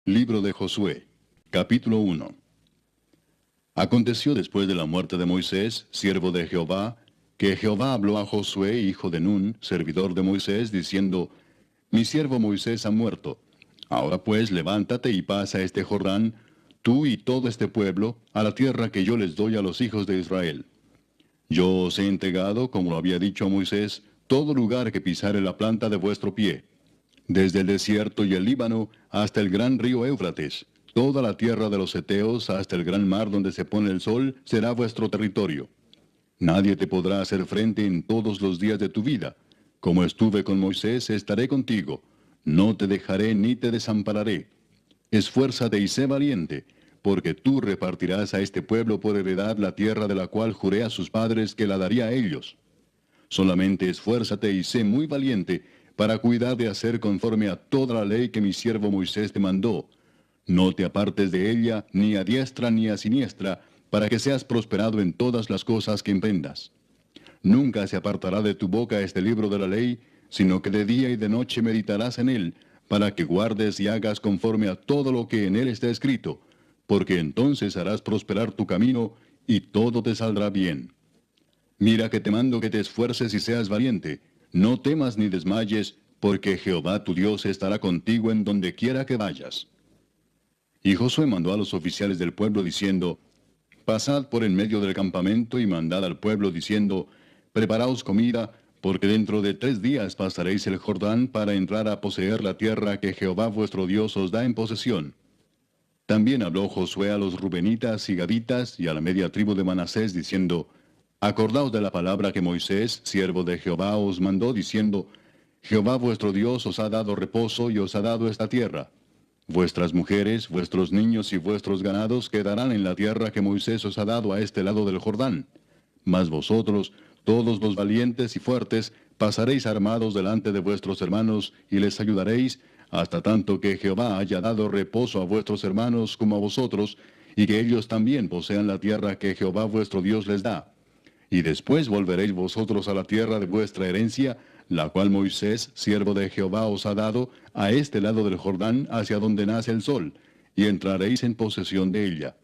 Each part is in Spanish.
Libro de Josué, capítulo 1. Aconteció después de la muerte de Moisés, siervo de Jehová, que Jehová habló a Josué, hijo de Nun, servidor de Moisés, diciendo: Mi siervo Moisés ha muerto. Ahora pues levántate y pasa este Jordán, tú y todo este pueblo, a la tierra que yo les doy a los hijos de Israel. Yo os he entregado, como lo había dicho a Moisés, todo lugar que pisare la planta de vuestro pie, desde el desierto y el Líbano hasta el gran río Éufrates, toda la tierra de los Heteos hasta el gran mar donde se pone el sol, será vuestro territorio. Nadie te podrá hacer frente en todos los días de tu vida. Como estuve con Moisés, estaré contigo. No te dejaré ni te desampararé. Esfuérzate y sé valiente, porque tú repartirás a este pueblo por heredad la tierra de la cual juré a sus padres que la daría a ellos. Solamente esfuérzate y sé muy valiente, para cuidar de hacer conforme a toda la ley que mi siervo Moisés te mandó. No te apartes de ella, ni a diestra ni a siniestra, para que seas prosperado en todas las cosas que emprendas. Nunca se apartará de tu boca este libro de la ley, sino que de día y de noche meditarás en él, para que guardes y hagas conforme a todo lo que en él está escrito, porque entonces harás prosperar tu camino, y todo te saldrá bien. Mira que te mando que te esfuerces y seas valiente. No temas ni desmayes, porque Jehová tu Dios estará contigo en donde quiera que vayas. Y Josué mandó a los oficiales del pueblo diciendo: Pasad por en medio del campamento y mandad al pueblo diciendo: Preparaos comida, porque dentro de 3 días pasaréis el Jordán para entrar a poseer la tierra que Jehová vuestro Dios os da en posesión. También habló Josué a los rubenitas y gaditas y a la media tribu de Manasés diciendo: Acordaos de la palabra que Moisés, siervo de Jehová, os mandó, diciendo: Jehová vuestro Dios os ha dado reposo y os ha dado esta tierra. Vuestras mujeres, vuestros niños y vuestros ganados quedarán en la tierra que Moisés os ha dado a este lado del Jordán. Mas vosotros, todos los valientes y fuertes, pasaréis armados delante de vuestros hermanos y les ayudaréis, hasta tanto que Jehová haya dado reposo a vuestros hermanos como a vosotros, y que ellos también posean la tierra que Jehová vuestro Dios les da. Y después volveréis vosotros a la tierra de vuestra herencia, la cual Moisés, siervo de Jehová, os ha dado, a este lado del Jordán, hacia donde nace el sol, y entraréis en posesión de ella.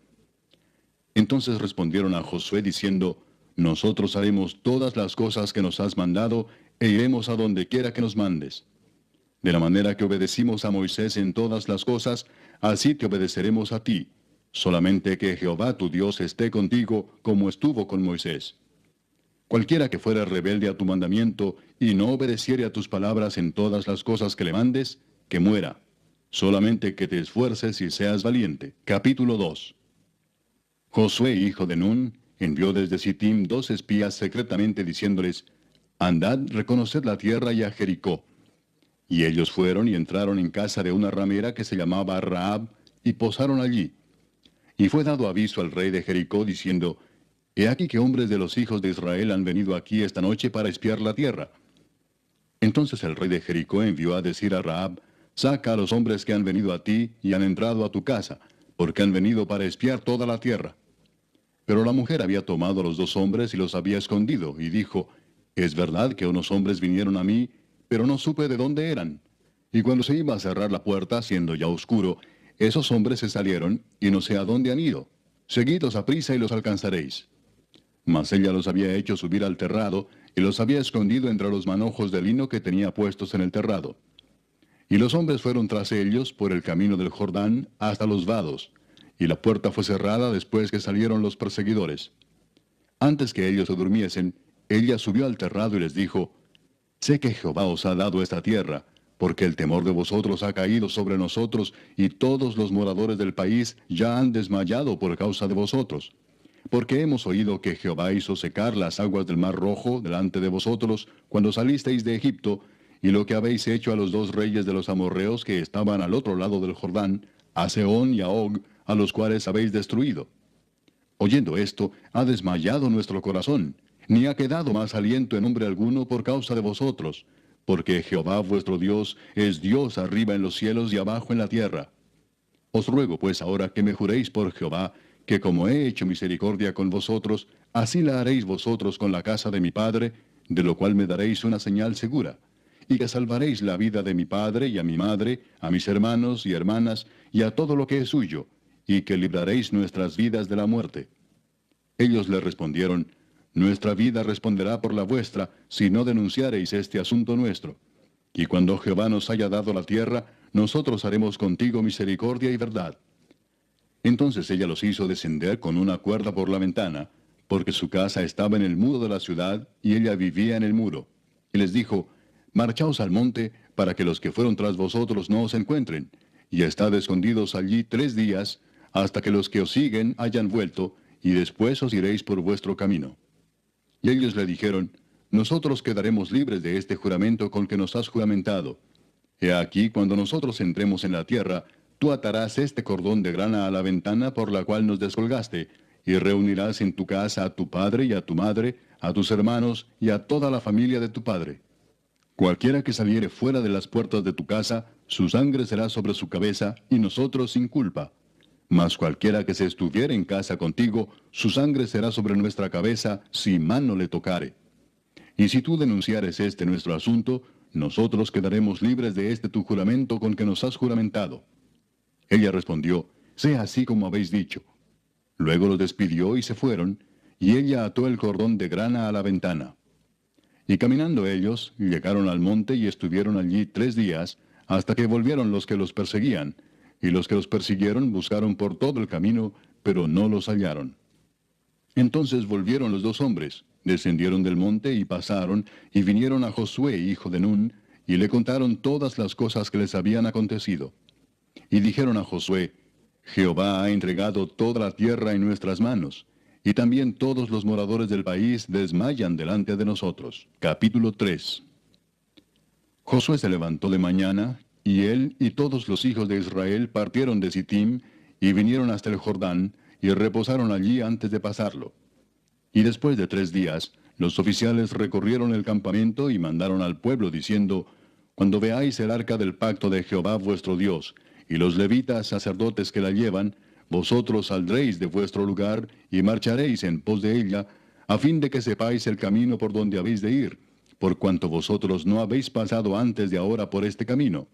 Entonces respondieron a Josué diciendo: Nosotros haremos todas las cosas que nos has mandado, e iremos a donde quiera que nos mandes. De la manera que obedecimos a Moisés en todas las cosas, así te obedeceremos a ti. Solamente que Jehová tu Dios esté contigo, como estuvo con Moisés. Cualquiera que fuera rebelde a tu mandamiento y no obedeciere a tus palabras en todas las cosas que le mandes, que muera. Solamente que te esfuerces y seas valiente. Capítulo 2. Josué, hijo de Nun, envió desde Sittim 2 espías secretamente diciéndoles: Andad, reconoced la tierra y a Jericó. Y ellos fueron y entraron en casa de una ramera que se llamaba Rahab, y posaron allí. Y fue dado aviso al rey de Jericó, diciendo: He aquí que hombres de los hijos de Israel han venido aquí esta noche para espiar la tierra. Entonces el rey de Jericó envió a decir a Rahab: Saca a los hombres que han venido a ti y han entrado a tu casa, porque han venido para espiar toda la tierra. Pero la mujer había tomado a los 2 hombres y los había escondido, y dijo: Es verdad que unos hombres vinieron a mí, pero no supe de dónde eran. Y cuando se iba a cerrar la puerta, siendo ya oscuro, esos hombres se salieron, y no sé a dónde han ido. Seguidlos aprisa y los alcanzaréis. Mas ella los había hecho subir al terrado, y los había escondido entre los manojos de lino que tenía puestos en el terrado. Y los hombres fueron tras ellos por el camino del Jordán hasta los vados, y la puerta fue cerrada después que salieron los perseguidores. Antes que ellos se durmiesen, ella subió al terrado y les dijo: Sé que Jehová os ha dado esta tierra, porque el temor de vosotros ha caído sobre nosotros, y todos los moradores del país ya han desmayado por causa de vosotros. Porque hemos oído que Jehová hizo secar las aguas del mar Rojo delante de vosotros cuando salisteis de Egipto, y lo que habéis hecho a los 2 reyes de los amorreos que estaban al otro lado del Jordán, a Sehón y a Og, a los cuales habéis destruido. Oyendo esto, ha desmayado nuestro corazón, ni ha quedado más aliento en hombre alguno por causa de vosotros, porque Jehová vuestro Dios es Dios arriba en los cielos y abajo en la tierra. Os ruego pues ahora que me juréis por Jehová, que como he hecho misericordia con vosotros, así la haréis vosotros con la casa de mi padre, de lo cual me daréis una señal segura, y que salvaréis la vida de mi padre y a mi madre, a mis hermanos y hermanas, y a todo lo que es suyo, y que libraréis nuestras vidas de la muerte. Ellos le respondieron, nuestra vida responderá por la vuestra, si no denunciareis este asunto nuestro. Y cuando Jehová nos haya dado la tierra, nosotros haremos contigo misericordia y verdad. Entonces ella los hizo descender con una cuerda por la ventana, porque su casa estaba en el muro de la ciudad, y ella vivía en el muro. Y les dijo, marchaos al monte, para que los que fueron tras vosotros no os encuentren, y estad escondidos allí 3 días, hasta que los que os siguen hayan vuelto, y después os iréis por vuestro camino. Y ellos le dijeron, nosotros quedaremos libres de este juramento con que nos has juramentado. He aquí, cuando nosotros entremos en la tierra, tú atarás este cordón de grana a la ventana por la cual nos descolgaste, y reunirás en tu casa a tu padre y a tu madre, a tus hermanos y a toda la familia de tu padre. Cualquiera que saliere fuera de las puertas de tu casa, su sangre será sobre su cabeza, y nosotros sin culpa. Mas cualquiera que se estuviere en casa contigo, su sangre será sobre nuestra cabeza, si mano le tocare. Y si tú denunciares este nuestro asunto, nosotros quedaremos libres de este tu juramento con que nos has juramentado. Ella respondió, sea así como habéis dicho. Luego los despidió y se fueron, y ella ató el cordón de grana a la ventana. Y caminando ellos, llegaron al monte y estuvieron allí 3 días, hasta que volvieron los que los perseguían, y los que los persiguieron buscaron por todo el camino, pero no los hallaron. Entonces volvieron los 2 hombres, descendieron del monte y pasaron, y vinieron a Josué, hijo de Nun, y le contaron todas las cosas que les habían acontecido. Y dijeron a Josué, Jehová ha entregado toda la tierra en nuestras manos, y también todos los moradores del país desmayan delante de nosotros. Capítulo 3. Josué se levantó de mañana, y él y todos los hijos de Israel partieron de Sittim, y vinieron hasta el Jordán, y reposaron allí antes de pasarlo. Y después de 3 días, los oficiales recorrieron el campamento y mandaron al pueblo diciendo, cuando veáis el arca del pacto de Jehová vuestro Dios, y los levitas sacerdotes que la llevan, vosotros saldréis de vuestro lugar y marcharéis en pos de ella, a fin de que sepáis el camino por donde habéis de ir, por cuanto vosotros no habéis pasado antes de ahora por este camino.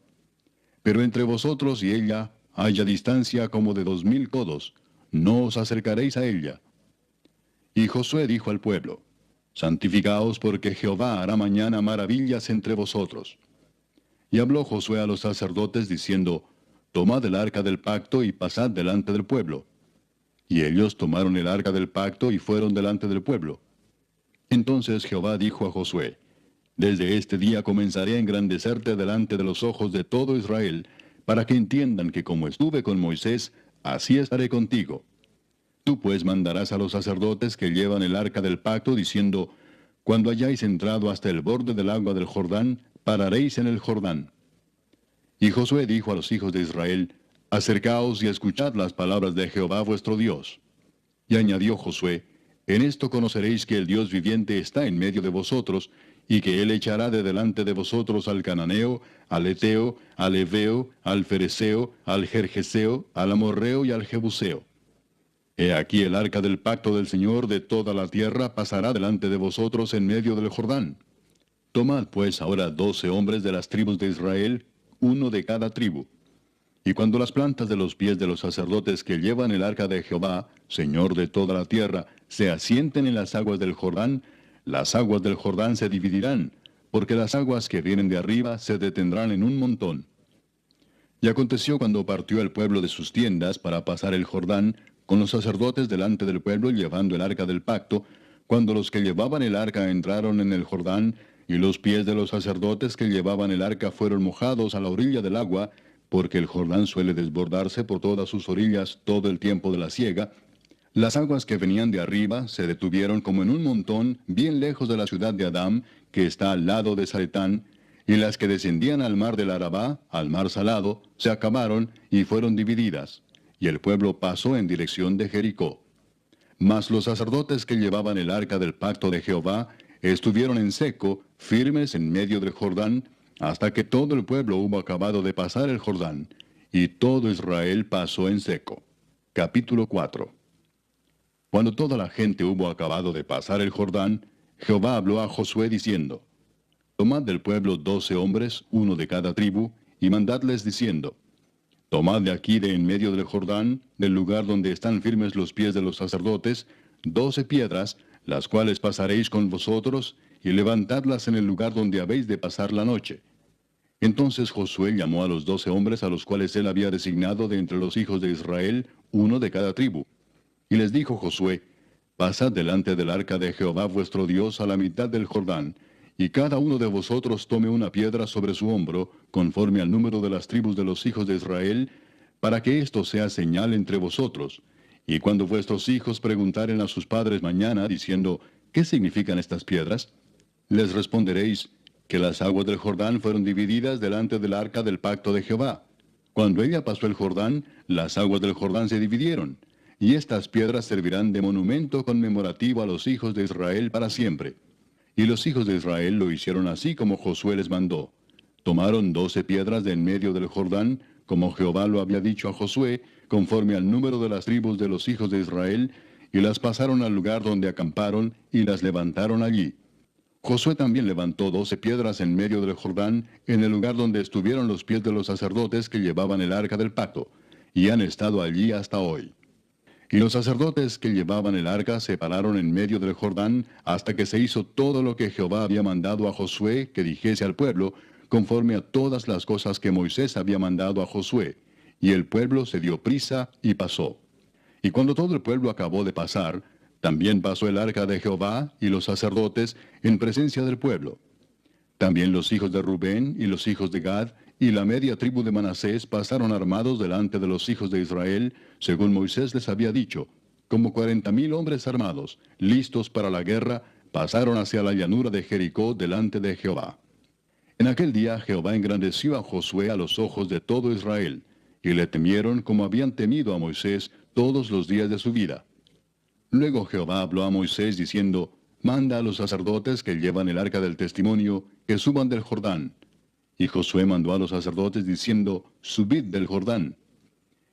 Pero entre vosotros y ella haya distancia como de 2000 codos, no os acercaréis a ella. Y Josué dijo al pueblo, santificaos porque Jehová hará mañana maravillas entre vosotros. Y habló Josué a los sacerdotes diciendo, tomad el arca del pacto y pasad delante del pueblo. Y ellos tomaron el arca del pacto y fueron delante del pueblo. Entonces Jehová dijo a Josué, desde este día comenzaré a engrandecerte delante de los ojos de todo Israel, para que entiendan que como estuve con Moisés, así estaré contigo. Tú pues mandarás a los sacerdotes que llevan el arca del pacto, diciendo, cuando hayáis entrado hasta el borde del agua del Jordán, pararéis en el Jordán. Y Josué dijo a los hijos de Israel, acercaos y escuchad las palabras de Jehová vuestro Dios. Y añadió Josué, en esto conoceréis que el Dios viviente está en medio de vosotros, y que él echará de delante de vosotros al cananeo, al eteo, al heveo, al fereceo, al gergeseo, al amorreo y al jebuseo. He aquí el arca del pacto del Señor de toda la tierra pasará delante de vosotros en medio del Jordán. Tomad pues ahora 12 hombres de las tribus de Israel, uno de cada tribu. Y cuando las plantas de los pies de los sacerdotes que llevan el arca de Jehová, Señor de toda la tierra, se asienten en las aguas del Jordán, las aguas del Jordán se dividirán, porque las aguas que vienen de arriba se detendrán en un montón. Y aconteció cuando partió el pueblo de sus tiendas para pasar el Jordán, con los sacerdotes delante del pueblo llevando el arca del pacto, cuando los que llevaban el arca entraron en el Jordán, y los pies de los sacerdotes que llevaban el arca fueron mojados a la orilla del agua, porque el Jordán suele desbordarse por todas sus orillas todo el tiempo de la siega, las aguas que venían de arriba se detuvieron como en un montón bien lejos de la ciudad de Adam, que está al lado de Zaretán, y las que descendían al mar del Arabá, al mar salado, se acabaron y fueron divididas, y el pueblo pasó en dirección de Jericó. Mas los sacerdotes que llevaban el arca del pacto de Jehová estuvieron en seco, firmes en medio del Jordán, hasta que todo el pueblo hubo acabado de pasar el Jordán, y todo Israel pasó en seco. Capítulo 4. Cuando toda la gente hubo acabado de pasar el Jordán, Jehová habló a Josué diciendo, tomad del pueblo 12 hombres, uno de cada tribu, y mandadles diciendo, Tomad de aquí de en medio del Jordán, del lugar donde están firmes los pies de los sacerdotes, 12 piedras, las cuales pasaréis con vosotros, y levantadlas en el lugar donde habéis de pasar la noche. Entonces Josué llamó a los 12 hombres a los cuales él había designado de entre los hijos de Israel, uno de cada tribu. Y les dijo Josué, pasad delante del arca de Jehová vuestro Dios a la mitad del Jordán, y cada uno de vosotros tome una piedra sobre su hombro, conforme al número de las tribus de los hijos de Israel, para que esto sea señal entre vosotros. Y cuando vuestros hijos preguntaren a sus padres mañana, diciendo, ¿qué significan estas piedras? Les responderéis, que las aguas del Jordán fueron divididas delante del arca del pacto de Jehová. Cuando ella pasó el Jordán, las aguas del Jordán se dividieron, y estas piedras servirán de monumento conmemorativo a los hijos de Israel para siempre. Y los hijos de Israel lo hicieron así como Josué les mandó. Tomaron 12 piedras de en medio del Jordán, como Jehová lo había dicho a Josué, conforme al número de las tribus de los hijos de Israel, y las pasaron al lugar donde acamparon, y las levantaron allí. Josué también levantó 12 piedras en medio del Jordán, en el lugar donde estuvieron los pies de los sacerdotes que llevaban el arca del pacto, y han estado allí hasta hoy. Y los sacerdotes que llevaban el arca se pararon en medio del Jordán hasta que se hizo todo lo que Jehová había mandado a Josué que dijese al pueblo, conforme a todas las cosas que Moisés había mandado a Josué. Y el pueblo se dio prisa y pasó. Y cuando todo el pueblo acabó de pasar, también pasó el arca de Jehová y los sacerdotes en presencia del pueblo. También los hijos de Rubén y los hijos de Gad y la media tribu de Manasés pasaron armados delante de los hijos de Israel, según Moisés les había dicho, como 40,000 hombres armados, listos para la guerra, pasaron hacia la llanura de Jericó delante de Jehová. En aquel día Jehová engrandeció a Josué a los ojos de todo Israel, y le temieron como habían temido a Moisés todos los días de su vida. Luego Jehová habló a Moisés diciendo, manda a los sacerdotes que llevan el arca del testimonio, que suban del Jordán. Y Josué mandó a los sacerdotes diciendo, subid del Jordán.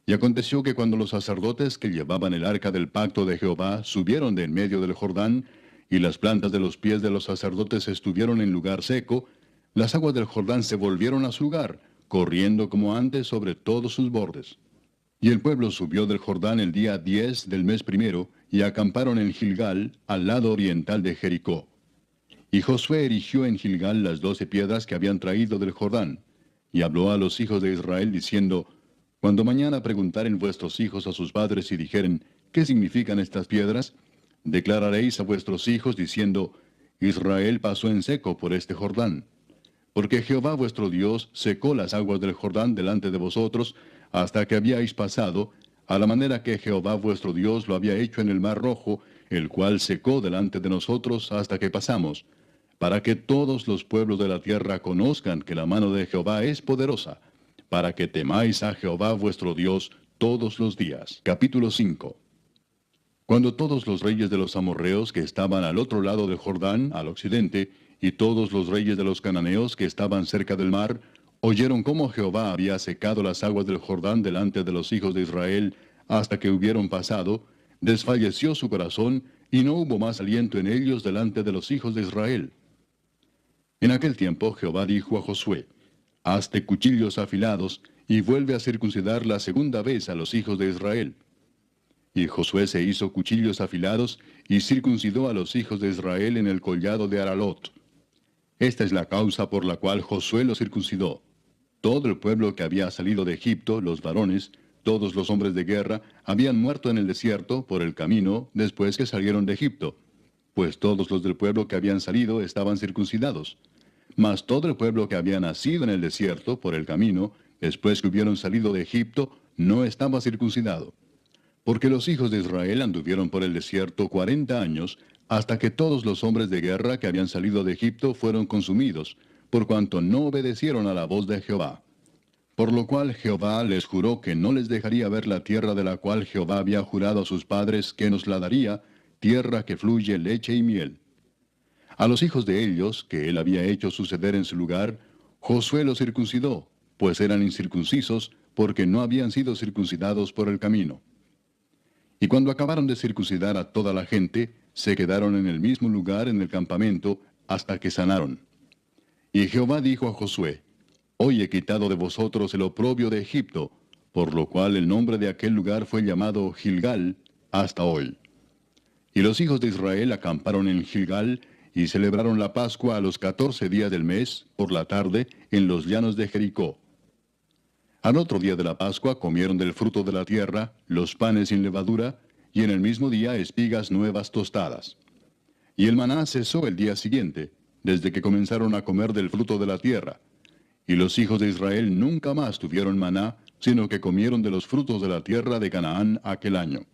Y aconteció que cuando los sacerdotes que llevaban el arca del pacto de Jehová subieron de en medio del Jordán, y las plantas de los pies de los sacerdotes estuvieron en lugar seco, las aguas del Jordán se volvieron a su lugar, corriendo como antes sobre todos sus bordes. Y el pueblo subió del Jordán el día 10 del mes primero, y acamparon en Gilgal, al lado oriental de Jericó. Y Josué erigió en Gilgal las 12 piedras que habían traído del Jordán, y habló a los hijos de Israel diciendo, cuando mañana preguntaren vuestros hijos a sus padres y dijeren, ¿qué significan estas piedras? Declararéis a vuestros hijos diciendo, Israel pasó en seco por este Jordán. Porque Jehová vuestro Dios secó las aguas del Jordán delante de vosotros, hasta que habíais pasado, a la manera que Jehová vuestro Dios lo había hecho en el mar Rojo, el cual secó delante de nosotros hasta que pasamos, para que todos los pueblos de la tierra conozcan que la mano de Jehová es poderosa, para que temáis a Jehová vuestro Dios todos los días. Capítulo 5. Cuando todos los reyes de los amorreos que estaban al otro lado del Jordán, al occidente, y todos los reyes de los cananeos que estaban cerca del mar, oyeron cómo Jehová había secado las aguas del Jordán delante de los hijos de Israel hasta que hubieron pasado, desfalleció su corazón y no hubo más aliento en ellos delante de los hijos de Israel. En aquel tiempo Jehová dijo a Josué, hazte cuchillos afilados y vuelve a circuncidar la segunda vez a los hijos de Israel. Y Josué se hizo cuchillos afilados y circuncidó a los hijos de Israel en el collado de Aralot. Esta es la causa por la cual Josué los circuncidó. Todo el pueblo que había salido de Egipto, los varones, todos los hombres de guerra, habían muerto en el desierto por el camino después que salieron de Egipto, pues todos los del pueblo que habían salido estaban circuncidados. Mas todo el pueblo que había nacido en el desierto por el camino, después que hubieron salido de Egipto, no estaba circuncidado. Porque los hijos de Israel anduvieron por el desierto 40 años, hasta que todos los hombres de guerra que habían salido de Egipto fueron consumidos, por cuanto no obedecieron a la voz de Jehová. Por lo cual Jehová les juró que no les dejaría ver la tierra de la cual Jehová había jurado a sus padres que nos la daría, tierra que fluye leche y miel. A los hijos de ellos, que él había hecho suceder en su lugar, Josué los circuncidó, pues eran incircuncisos, porque no habían sido circuncidados por el camino. Y cuando acabaron de circuncidar a toda la gente, se quedaron en el mismo lugar en el campamento, hasta que sanaron. Y Jehová dijo a Josué, hoy he quitado de vosotros el oprobio de Egipto, por lo cual el nombre de aquel lugar fue llamado Gilgal hasta hoy. Y los hijos de Israel acamparon en Gilgal, y celebraron la Pascua a los 14 días del mes, por la tarde, en los llanos de Jericó. Al otro día de la Pascua comieron del fruto de la tierra, los panes sin levadura, y en el mismo día espigas nuevas tostadas. Y el maná cesó el día siguiente, desde que comenzaron a comer del fruto de la tierra. Y los hijos de Israel nunca más tuvieron maná, sino que comieron de los frutos de la tierra de Canaán aquel año.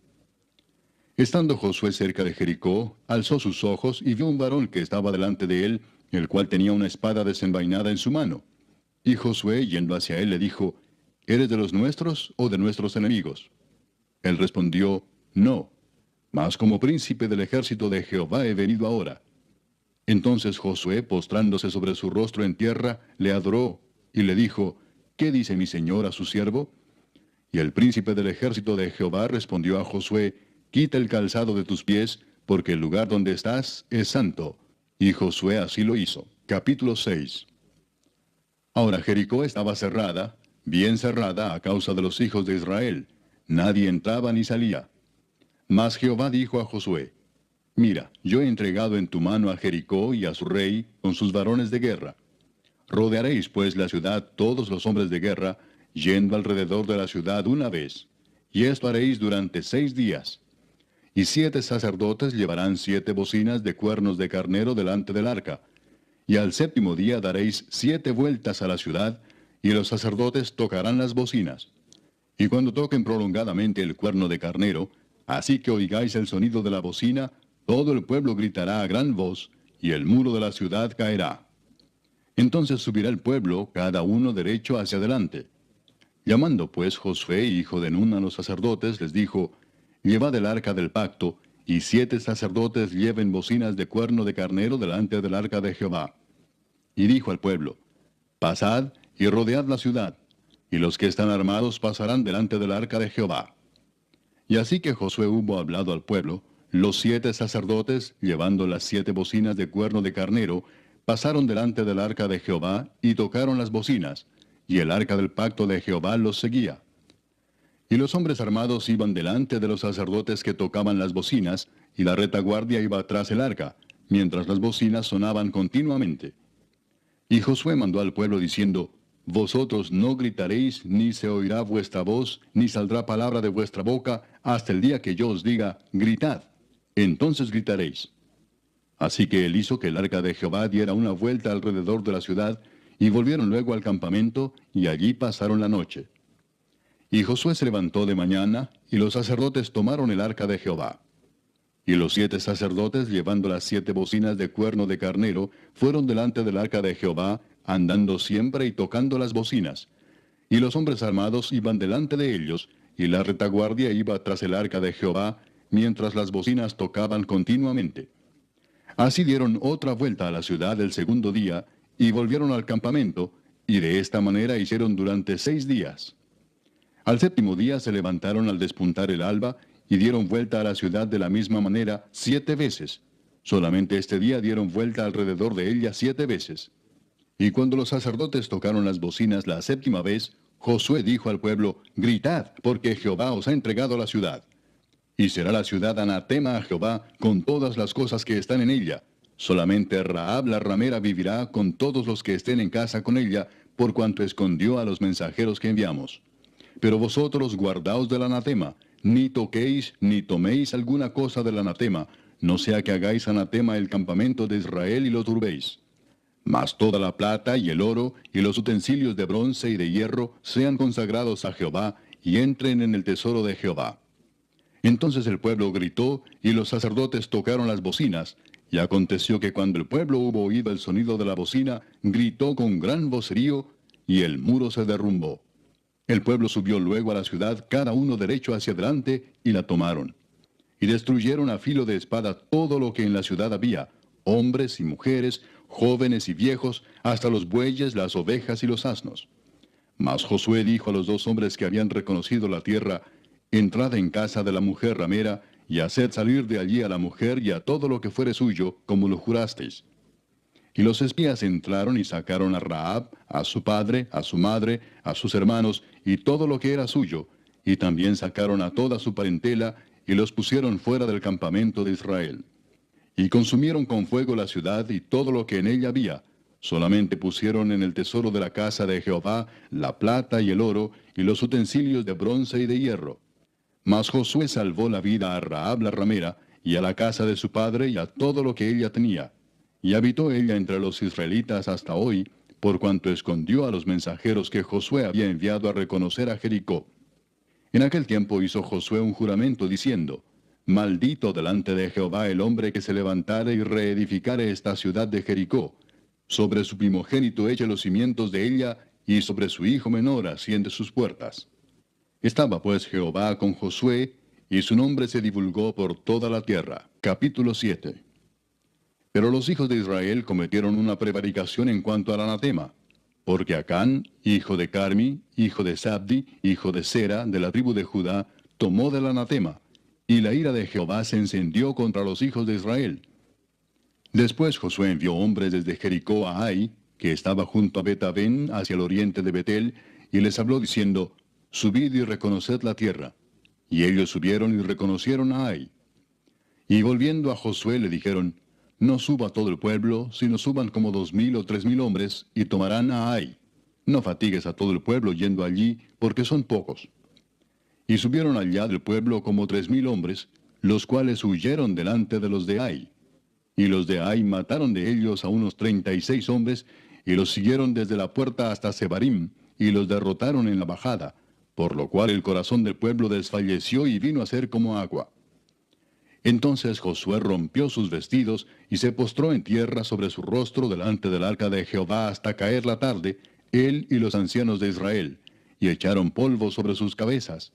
Estando Josué cerca de Jericó, alzó sus ojos y vio un varón que estaba delante de él, el cual tenía una espada desenvainada en su mano. Y Josué, yendo hacia él, le dijo, ¿eres de los nuestros o de nuestros enemigos? Él respondió, no, mas como príncipe del ejército de Jehová he venido ahora. Entonces Josué, postrándose sobre su rostro en tierra, le adoró, y le dijo, ¿qué dice mi señor a su siervo? Y el príncipe del ejército de Jehová respondió a Josué, quita el calzado de tus pies, porque el lugar donde estás es santo. Y Josué así lo hizo. Capítulo 6. Ahora Jericó estaba cerrada, bien cerrada a causa de los hijos de Israel. Nadie entraba ni salía. Mas Jehová dijo a Josué, mira, yo he entregado en tu mano a Jericó y a su rey con sus varones de guerra. Rodearéis pues la ciudad todos los hombres de guerra, yendo alrededor de la ciudad una vez. Y esto haréis durante 6 días. Y 7 sacerdotes llevarán 7 bocinas de cuernos de carnero delante del arca. Y al 7º día daréis 7 vueltas a la ciudad, y los sacerdotes tocarán las bocinas. Y cuando toquen prolongadamente el cuerno de carnero, así que oigáis el sonido de la bocina, todo el pueblo gritará a gran voz, y el muro de la ciudad caerá. Entonces subirá el pueblo, cada uno derecho hacia adelante. Llamando pues Josué, hijo de Nun, a los sacerdotes, les dijo, llevad el arca del pacto, y 7 sacerdotes lleven bocinas de cuerno de carnero delante del arca de Jehová. Y dijo al pueblo, pasad y rodead la ciudad, y los que están armados pasarán delante del arca de Jehová. Y así que Josué hubo hablado al pueblo, los 7 sacerdotes, llevando las 7 bocinas de cuerno de carnero, pasaron delante del arca de Jehová, y tocaron las bocinas, y el arca del pacto de Jehová los seguía. Y los hombres armados iban delante de los sacerdotes que tocaban las bocinas, y la retaguardia iba tras el arca, mientras las bocinas sonaban continuamente. Y Josué mandó al pueblo diciendo, vosotros no gritaréis, ni se oirá vuestra voz, ni saldrá palabra de vuestra boca, hasta el día que yo os diga, gritad. Entonces gritaréis. Así que él hizo que el arca de Jehová diera una vuelta alrededor de la ciudad, y volvieron luego al campamento, y allí pasaron la noche. Y Josué se levantó de mañana, y los sacerdotes tomaron el arca de Jehová. Y los 7 sacerdotes, llevando las 7 bocinas de cuerno de carnero, fueron delante del arca de Jehová, andando siempre y tocando las bocinas. Y los hombres armados iban delante de ellos, y la retaguardia iba tras el arca de Jehová, mientras las bocinas tocaban continuamente. Así dieron otra vuelta a la ciudad el 2º día, y volvieron al campamento, y de esta manera hicieron durante 6 días. Al 7º día se levantaron al despuntar el alba, y dieron vuelta a la ciudad de la misma manera 7 veces. Solamente este día dieron vuelta alrededor de ella 7 veces. Y cuando los sacerdotes tocaron las bocinas la 7ª vez, Josué dijo al pueblo, gritad, porque Jehová os ha entregado la ciudad. Y será la ciudad anatema a Jehová con todas las cosas que están en ella. Solamente Rahab la ramera vivirá con todos los que estén en casa con ella, por cuanto escondió a los mensajeros que enviamos. Pero vosotros guardaos del anatema, ni toquéis ni toméis alguna cosa del anatema, no sea que hagáis anatema el campamento de Israel y lo turbéis. Mas toda la plata y el oro y los utensilios de bronce y de hierro sean consagrados a Jehová y entren en el tesoro de Jehová. Entonces el pueblo gritó y los sacerdotes tocaron las bocinas, y aconteció que cuando el pueblo hubo oído el sonido de la bocina, gritó con gran vocerío, y el muro se derrumbó. El pueblo subió luego a la ciudad, cada uno derecho hacia adelante, y la tomaron. Y destruyeron a filo de espada todo lo que en la ciudad había, hombres y mujeres, jóvenes y viejos, hasta los bueyes, las ovejas y los asnos. Mas Josué dijo a los 2 hombres que habían reconocido la tierra, entrad en casa de la mujer ramera, y haced salir de allí a la mujer y a todo lo que fuere suyo, como lo jurasteis. Y los espías entraron y sacaron a Rahab, a su padre, a su madre, a sus hermanos, y todo lo que era suyo, y también sacaron a toda su parentela, y los pusieron fuera del campamento de Israel. Y consumieron con fuego la ciudad y todo lo que en ella había. Solamente pusieron en el tesoro de la casa de Jehová la plata y el oro, y los utensilios de bronce y de hierro. Mas Josué salvó la vida a Rahab la ramera, y a la casa de su padre, y a todo lo que ella tenía. Y habitó ella entre los israelitas hasta hoy, por cuanto escondió a los mensajeros que Josué había enviado a reconocer a Jericó. En aquel tiempo hizo Josué un juramento diciendo: Maldito delante de Jehová el hombre que se levantare y reedificare esta ciudad de Jericó. Sobre su primogénito eche los cimientos de ella, y sobre su hijo menor asiente sus puertas. Estaba pues Jehová con Josué, y su nombre se divulgó por toda la tierra. Capítulo 7. Pero los hijos de Israel cometieron una prevaricación en cuanto al anatema, porque Acán, hijo de Carmi, hijo de Sabdi, hijo de Sera, de la tribu de Judá, tomó del anatema, y la ira de Jehová se encendió contra los hijos de Israel. Después Josué envió hombres desde Jericó a Ai, que estaba junto a Bet-Aven, hacia el oriente de Betel, y les habló diciendo: Subid y reconoced la tierra. Y ellos subieron y reconocieron a Ai. Y volviendo a Josué le dijeron: No suba todo el pueblo, sino suban como 2000 o 3000 hombres, y tomarán a Ai. No fatigues a todo el pueblo yendo allí, porque son pocos. Y subieron allá del pueblo como 3000 hombres, los cuales huyeron delante de los de Ai. Y los de Ai mataron de ellos a unos 36 hombres, y los siguieron desde la puerta hasta Sebarim, y los derrotaron en la bajada, por lo cual el corazón del pueblo desfalleció y vino a ser como agua. Entonces Josué rompió sus vestidos, y se postró en tierra sobre su rostro delante del arca de Jehová hasta caer la tarde, él y los ancianos de Israel, y echaron polvo sobre sus cabezas.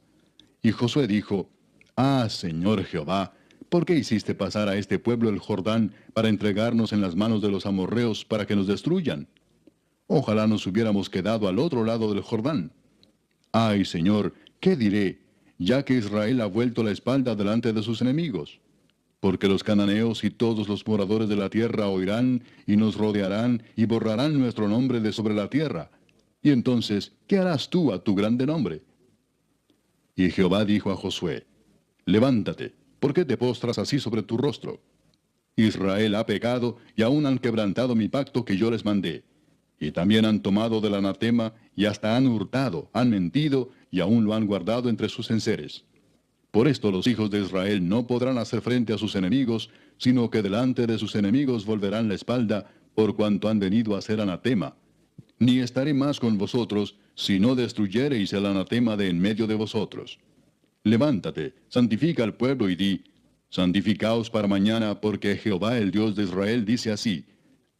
Y Josué dijo: Ah, Señor Jehová, ¿por qué hiciste pasar a este pueblo el Jordán para entregarnos en las manos de los amorreos para que nos destruyan? Ojalá nos hubiéramos quedado al otro lado del Jordán. Ay, Señor, ¿qué diré, ya que Israel ha vuelto la espalda delante de sus enemigos? Porque los cananeos y todos los moradores de la tierra oirán y nos rodearán y borrarán nuestro nombre de sobre la tierra. Y entonces, ¿qué harás tú a tu grande nombre? Y Jehová dijo a Josué: Levántate, ¿por qué te postras así sobre tu rostro? Israel ha pecado y aún han quebrantado mi pacto que yo les mandé. Y también han tomado del anatema y hasta han hurtado, han mentido y aún lo han guardado entre sus enseres. Por esto los hijos de Israel no podrán hacer frente a sus enemigos, sino que delante de sus enemigos volverán la espalda, por cuanto han venido a ser anatema. Ni estaré más con vosotros, si no destruyereis el anatema de en medio de vosotros. Levántate, santifica al pueblo y di: Santificaos para mañana, porque Jehová el Dios de Israel dice así: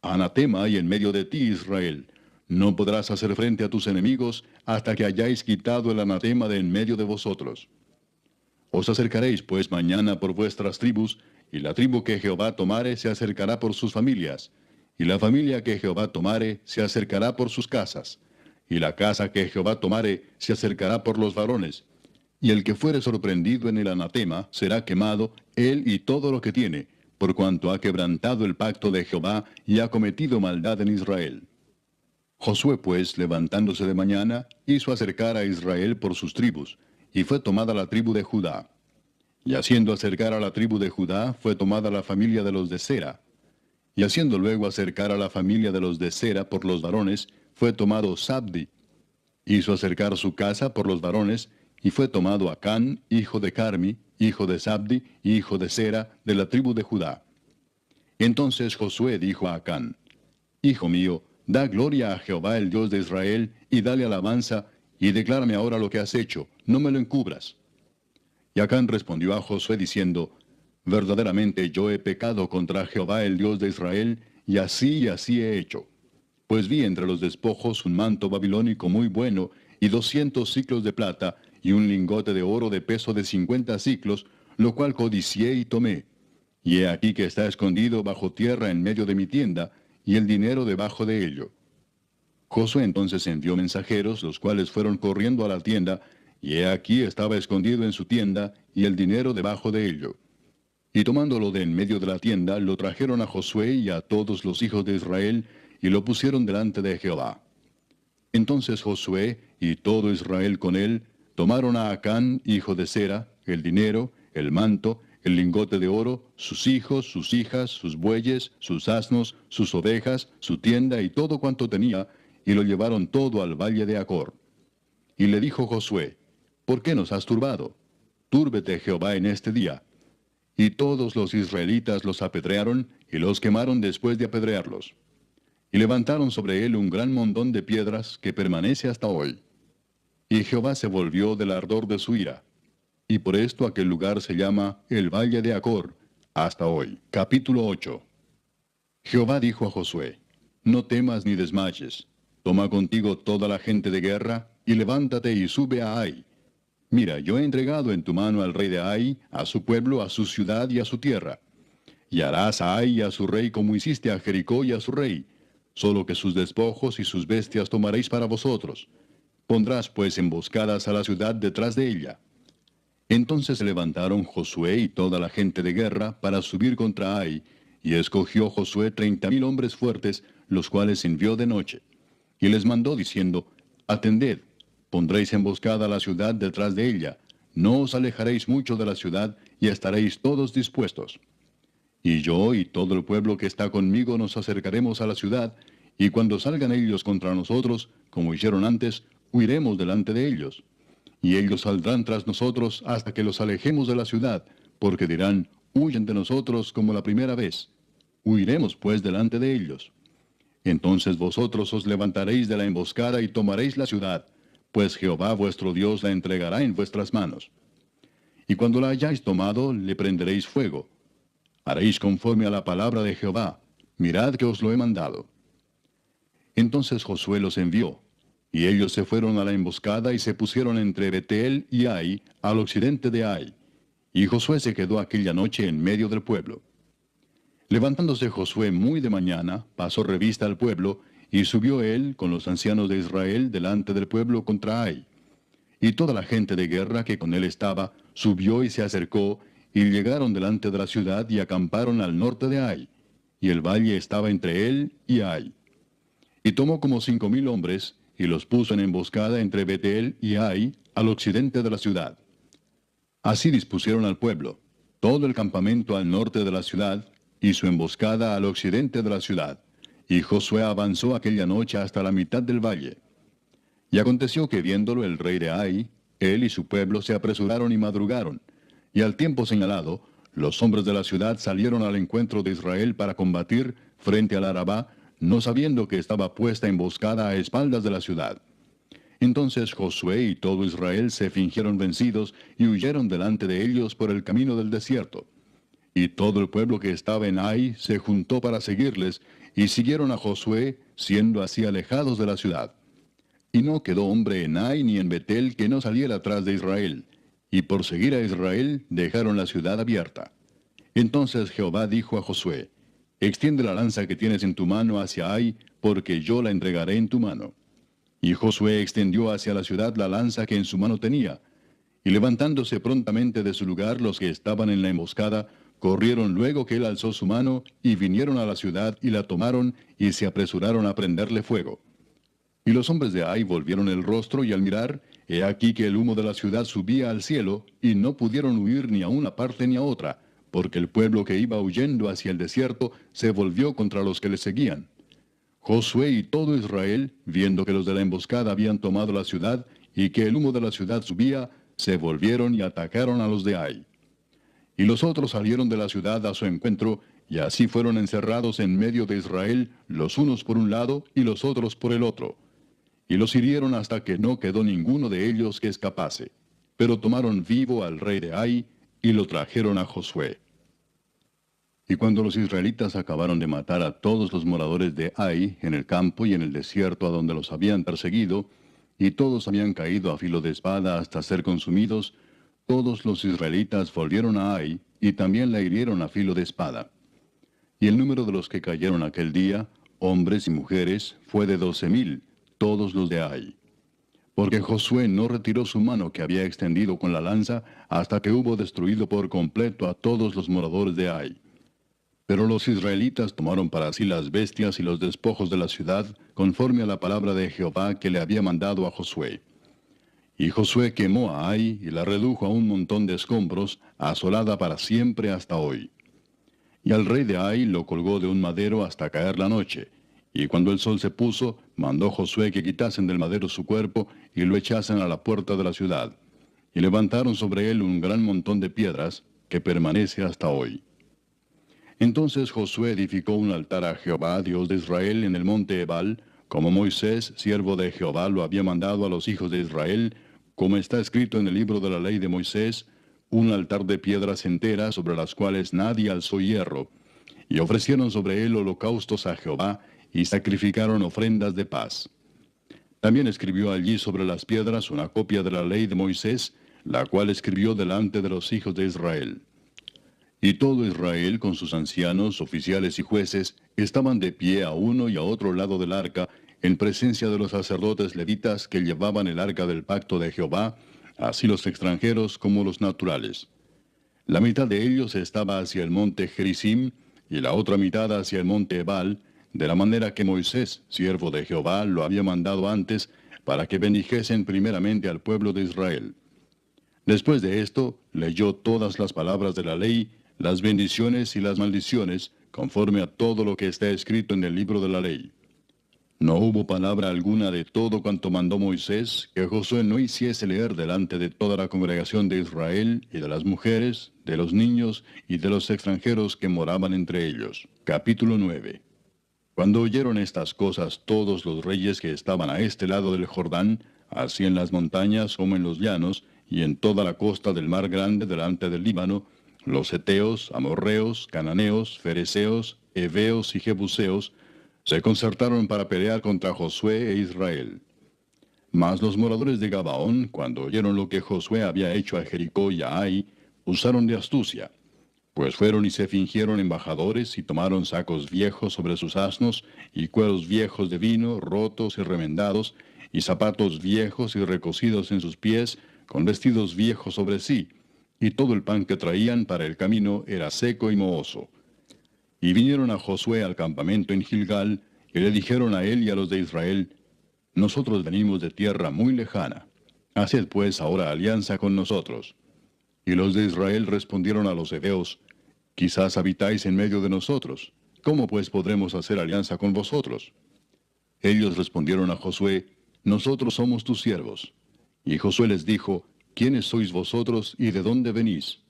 Anatema hay en medio de ti, Israel. No podrás hacer frente a tus enemigos hasta que hayáis quitado el anatema de en medio de vosotros. Os acercaréis pues mañana por vuestras tribus, y la tribu que Jehová tomare se acercará por sus familias, y la familia que Jehová tomare se acercará por sus casas, y la casa que Jehová tomare se acercará por los varones, y el que fuere sorprendido en el anatema será quemado, él y todo lo que tiene, por cuanto ha quebrantado el pacto de Jehová y ha cometido maldad en Israel. Josué pues, levantándose de mañana, hizo acercar a Israel por sus tribus, y fue tomada la tribu de Judá. Y haciendo acercar a la tribu de Judá, fue tomada la familia de los de Sera. Y haciendo luego acercar a la familia de los de Sera por los varones, fue tomado Sabdi. Hizo acercar su casa por los varones, y fue tomado Acán, hijo de Carmi, hijo de Sabdi, hijo de Sera, de la tribu de Judá. Entonces Josué dijo a Acán: Hijo mío, da gloria a Jehová el Dios de Israel, y dale alabanza, y declárame ahora lo que has hecho, no me lo encubras. Y Acán respondió a Josué diciendo: Verdaderamente yo he pecado contra Jehová el Dios de Israel, y así he hecho. Pues vi entre los despojos un manto babilónico muy bueno, y 200 siclos de plata, y un lingote de oro de peso de 50 siclos, lo cual codicié y tomé. Y he aquí que está escondido bajo tierra en medio de mi tienda, y el dinero debajo de ello. Josué entonces envió mensajeros, los cuales fueron corriendo a la tienda, y he aquí estaba escondido en su tienda, y el dinero debajo de ello. Y tomándolo de en medio de la tienda, lo trajeron a Josué y a todos los hijos de Israel, y lo pusieron delante de Jehová. Entonces Josué y todo Israel con él tomaron a Acán, hijo de Zera, el dinero, el manto, el lingote de oro, sus hijos, sus hijas, sus bueyes, sus asnos, sus ovejas, su tienda y todo cuanto tenía, y lo llevaron todo al valle de Acor. Y le dijo Josué, ¿por qué nos has turbado? Túrbete Jehová en este día. Y todos los israelitas los apedrearon, y los quemaron después de apedrearlos. Y levantaron sobre él un gran montón de piedras que permanece hasta hoy. Y Jehová se volvió del ardor de su ira. Y por esto aquel lugar se llama el Valle de Acor, hasta hoy. Capítulo 8. Jehová dijo a Josué, no temas ni desmayes. Toma contigo toda la gente de guerra, y levántate y sube a Ai. Mira, yo he entregado en tu mano al rey de Ai, a su pueblo, a su ciudad y a su tierra. Y harás a Ai y a su rey como hiciste a Jericó y a su rey, solo que sus despojos y sus bestias tomaréis para vosotros. Pondrás pues emboscadas a la ciudad detrás de ella. Entonces se levantaron Josué y toda la gente de guerra para subir contra Ai, y escogió Josué 30,000 hombres fuertes, los cuales envió de noche. Y les mandó diciendo, atended, pondréis emboscada a la ciudad detrás de ella, no os alejaréis mucho de la ciudad, y estaréis todos dispuestos. Y yo y todo el pueblo que está conmigo nos acercaremos a la ciudad, y cuando salgan ellos contra nosotros, como hicieron antes, huiremos delante de ellos. Y ellos saldrán tras nosotros hasta que los alejemos de la ciudad, porque dirán, huyen de nosotros como la primera vez. Huiremos pues delante de ellos. Entonces vosotros os levantaréis de la emboscada y tomaréis la ciudad, pues Jehová vuestro Dios la entregará en vuestras manos. Y cuando la hayáis tomado, le prenderéis fuego. Haréis conforme a la palabra de Jehová. Mirad que os lo he mandado. Entonces Josué los envió, y ellos se fueron a la emboscada y se pusieron entre Betel y Ai, al occidente de Ai. Y Josué se quedó aquella noche en medio del pueblo. Levantándose Josué muy de mañana, pasó revista al pueblo, y subió él con los ancianos de Israel delante del pueblo contra Ai. Y toda la gente de guerra que con él estaba, subió y se acercó, y llegaron delante de la ciudad y acamparon al norte de Ai, y el valle estaba entre él y Ai. Y tomó como 5,000 hombres, y los puso en emboscada entre Betel y Ai, al occidente de la ciudad. Así dispusieron al pueblo, todo el campamento al norte de la ciudad, y su emboscada al occidente de la ciudad. Y Josué avanzó aquella noche hasta la mitad del valle. Y aconteció que viéndolo el rey de Ai, él y su pueblo se apresuraron y madrugaron, y al tiempo señalado, los hombres de la ciudad salieron al encuentro de Israel para combatir frente al Arabá, no sabiendo que estaba puesta emboscada a espaldas de la ciudad. Entonces Josué y todo Israel se fingieron vencidos y huyeron delante de ellos por el camino del desierto. Y todo el pueblo que estaba en Ai se juntó para seguirles, y siguieron a Josué, siendo así alejados de la ciudad. Y no quedó hombre en Ai ni en Betel que no saliera atrás de Israel, y por seguir a Israel dejaron la ciudad abierta. Entonces Jehová dijo a Josué, extiende la lanza que tienes en tu mano hacia Ai, porque yo la entregaré en tu mano. Y Josué extendió hacia la ciudad la lanza que en su mano tenía, y levantándose prontamente de su lugar los que estaban en la emboscada, corrieron luego que él alzó su mano, y vinieron a la ciudad y la tomaron, y se apresuraron a prenderle fuego. Y los hombres de Ai volvieron el rostro, y al mirar, he aquí que el humo de la ciudad subía al cielo, y no pudieron huir ni a una parte ni a otra, porque el pueblo que iba huyendo hacia el desierto se volvió contra los que le seguían. Josué y todo Israel, viendo que los de la emboscada habían tomado la ciudad, y que el humo de la ciudad subía, se volvieron y atacaron a los de Ai. Y los otros salieron de la ciudad a su encuentro, y así fueron encerrados en medio de Israel, los unos por un lado y los otros por el otro. Y los hirieron hasta que no quedó ninguno de ellos que escapase. Pero tomaron vivo al rey de Ai, y lo trajeron a Josué. Y cuando los israelitas acabaron de matar a todos los moradores de Ai, en el campo y en el desierto a donde los habían perseguido, y todos habían caído a filo de espada hasta ser consumidos, todos los israelitas volvieron a Ai, y también la hirieron a filo de espada. Y el número de los que cayeron aquel día, hombres y mujeres, fue de 12,000, todos los de Ai. porque Josué no retiró su mano que había extendido con la lanza hasta que hubo destruido por completo a todos los moradores de Ai. Pero los israelitas tomaron para sí las bestias y los despojos de la ciudad, conforme a la palabra de Jehová que le había mandado a Josué. Y Josué quemó a Ai y la redujo a un montón de escombros, asolada para siempre hasta hoy. Y al rey de Ai lo colgó de un madero hasta caer la noche. Y cuando el sol se puso, mandó Josué que quitasen del madero su cuerpo y lo echasen a la puerta de la ciudad. Y levantaron sobre él un gran montón de piedras, que permanece hasta hoy. Entonces Josué edificó un altar a Jehová, Dios de Israel, en el monte Ebal, como Moisés, siervo de Jehová, lo había mandado a los hijos de Israel, como está escrito en el libro de la ley de Moisés, un altar de piedras enteras sobre las cuales nadie alzó hierro, y ofrecieron sobre él holocaustos a Jehová, y sacrificaron ofrendas de paz. También escribió allí sobre las piedras una copia de la ley de Moisés, la cual escribió delante de los hijos de Israel. Y todo Israel, con sus ancianos, oficiales y jueces, estaban de pie a uno y a otro lado del arca, en presencia de los sacerdotes levitas que llevaban el arca del pacto de Jehová, así los extranjeros como los naturales. La mitad de ellos estaba hacia el monte Gerizim, y la otra mitad hacia el monte Ebal, de la manera que Moisés, siervo de Jehová, lo había mandado antes, para que bendijesen primeramente al pueblo de Israel. Después de esto, leyó todas las palabras de la ley, las bendiciones y las maldiciones, conforme a todo lo que está escrito en el libro de la ley. No hubo palabra alguna de todo cuanto mandó Moisés que Josué no hiciese leer delante de toda la congregación de Israel y de las mujeres, de los niños y de los extranjeros que moraban entre ellos. Capítulo 9. Cuando oyeron estas cosas todos los reyes que estaban a este lado del Jordán, así en las montañas como en los llanos, y en toda la costa del mar grande delante del Líbano, los heteos, amorreos, cananeos, fereceos, heveos y jebuseos, se concertaron para pelear contra Josué e Israel. Mas los moradores de Gabaón, cuando oyeron lo que Josué había hecho a Jericó y a Ai, usaron de astucia, pues fueron y se fingieron embajadores y tomaron sacos viejos sobre sus asnos, y cueros viejos de vino, rotos y remendados, y zapatos viejos y recocidos en sus pies, con vestidos viejos sobre sí, y todo el pan que traían para el camino era seco y mohoso. Y vinieron a Josué al campamento en Gilgal, y le dijeron a él y a los de Israel, nosotros venimos de tierra muy lejana. Haced pues ahora alianza con nosotros. Y los de Israel respondieron a los heveos, quizás habitáis en medio de nosotros. ¿Cómo pues podremos hacer alianza con vosotros? Ellos respondieron a Josué, nosotros somos tus siervos. Y Josué les dijo, ¿quiénes sois vosotros y de dónde venís?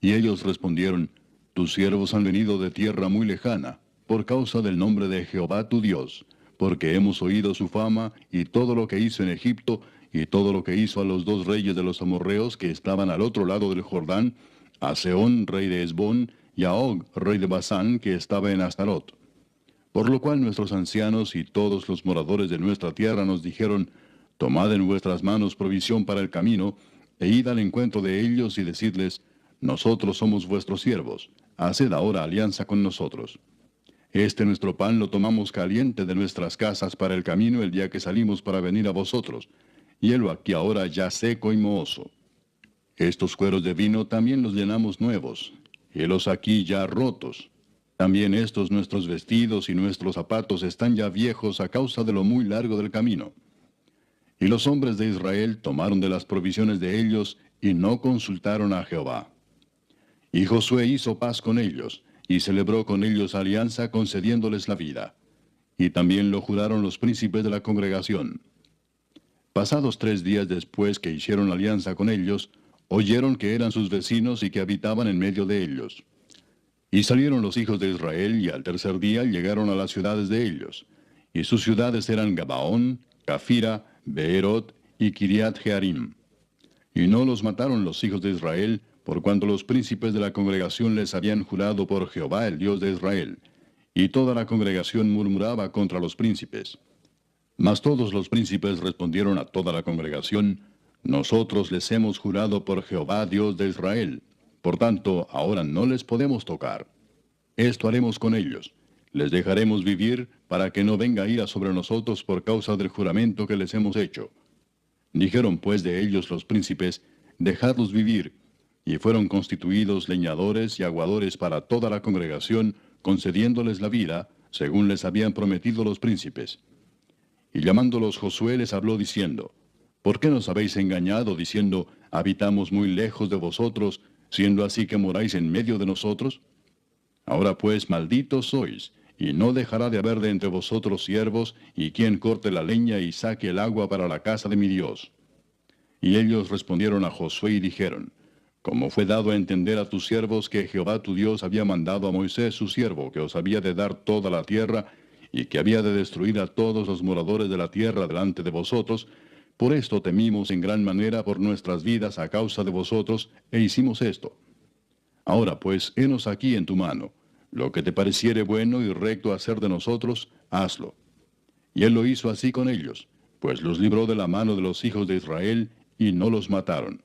Y ellos respondieron, tus siervos han venido de tierra muy lejana, por causa del nombre de Jehová tu Dios, porque hemos oído su fama y todo lo que hizo en Egipto, y todo lo que hizo a los dos reyes de los amorreos que estaban al otro lado del Jordán, a Sehón, rey de Hesbón, y a Og, rey de Basán, que estaba en Astarot. Por lo cual nuestros ancianos y todos los moradores de nuestra tierra nos dijeron, tomad en vuestras manos provisión para el camino, e id al encuentro de ellos y decidles, nosotros somos vuestros siervos, haced ahora alianza con nosotros. Este nuestro pan lo tomamos caliente de nuestras casas para el camino el día que salimos para venir a vosotros, y helo aquí ahora ya seco y mohoso. Estos cueros de vino también los llenamos nuevos, helos aquí ya rotos. También estos nuestros vestidos y nuestros zapatos están ya viejos a causa de lo muy largo del camino. Y los hombres de Israel tomaron de las provisiones de ellos y no consultaron a Jehová. Y Josué hizo paz con ellos, y celebró con ellos alianza concediéndoles la vida. Y también lo juraron los príncipes de la congregación. Pasados 3 días después que hicieron alianza con ellos, oyeron que eran sus vecinos y que habitaban en medio de ellos. Y salieron los hijos de Israel, y al tercer día llegaron a las ciudades de ellos. Y sus ciudades eran Gabaón, Cafira, Beerot y Kiriat Jearim. Y no los mataron los hijos de Israel, por cuanto los príncipes de la congregación les habían jurado por Jehová el Dios de Israel. Y toda la congregación murmuraba contra los príncipes. Mas todos los príncipes respondieron a toda la congregación, nosotros les hemos jurado por Jehová Dios de Israel. Por tanto, ahora no les podemos tocar. Esto haremos con ellos. Les dejaremos vivir para que no venga ira sobre nosotros por causa del juramento que les hemos hecho. Dijeron pues de ellos los príncipes, dejadlos vivir, y fueron constituidos leñadores y aguadores para toda la congregación, concediéndoles la vida, según les habían prometido los príncipes. Y llamándolos Josué les habló diciendo, ¿por qué nos habéis engañado diciendo, habitamos muy lejos de vosotros, siendo así que moráis en medio de nosotros? Ahora pues malditos sois, y no dejará de haber de entre vosotros siervos, y quien corte la leña y saque el agua para la casa de mi Dios. Y ellos respondieron a Josué y dijeron, como fue dado a entender a tus siervos que Jehová tu Dios había mandado a Moisés su siervo, que os había de dar toda la tierra, y que había de destruir a todos los moradores de la tierra delante de vosotros, por esto temimos en gran manera por nuestras vidas a causa de vosotros, e hicimos esto. Ahora pues, henos aquí en tu mano. Lo que te pareciere bueno y recto hacer de nosotros, hazlo. Y él lo hizo así con ellos, pues los libró de la mano de los hijos de Israel, y no los mataron.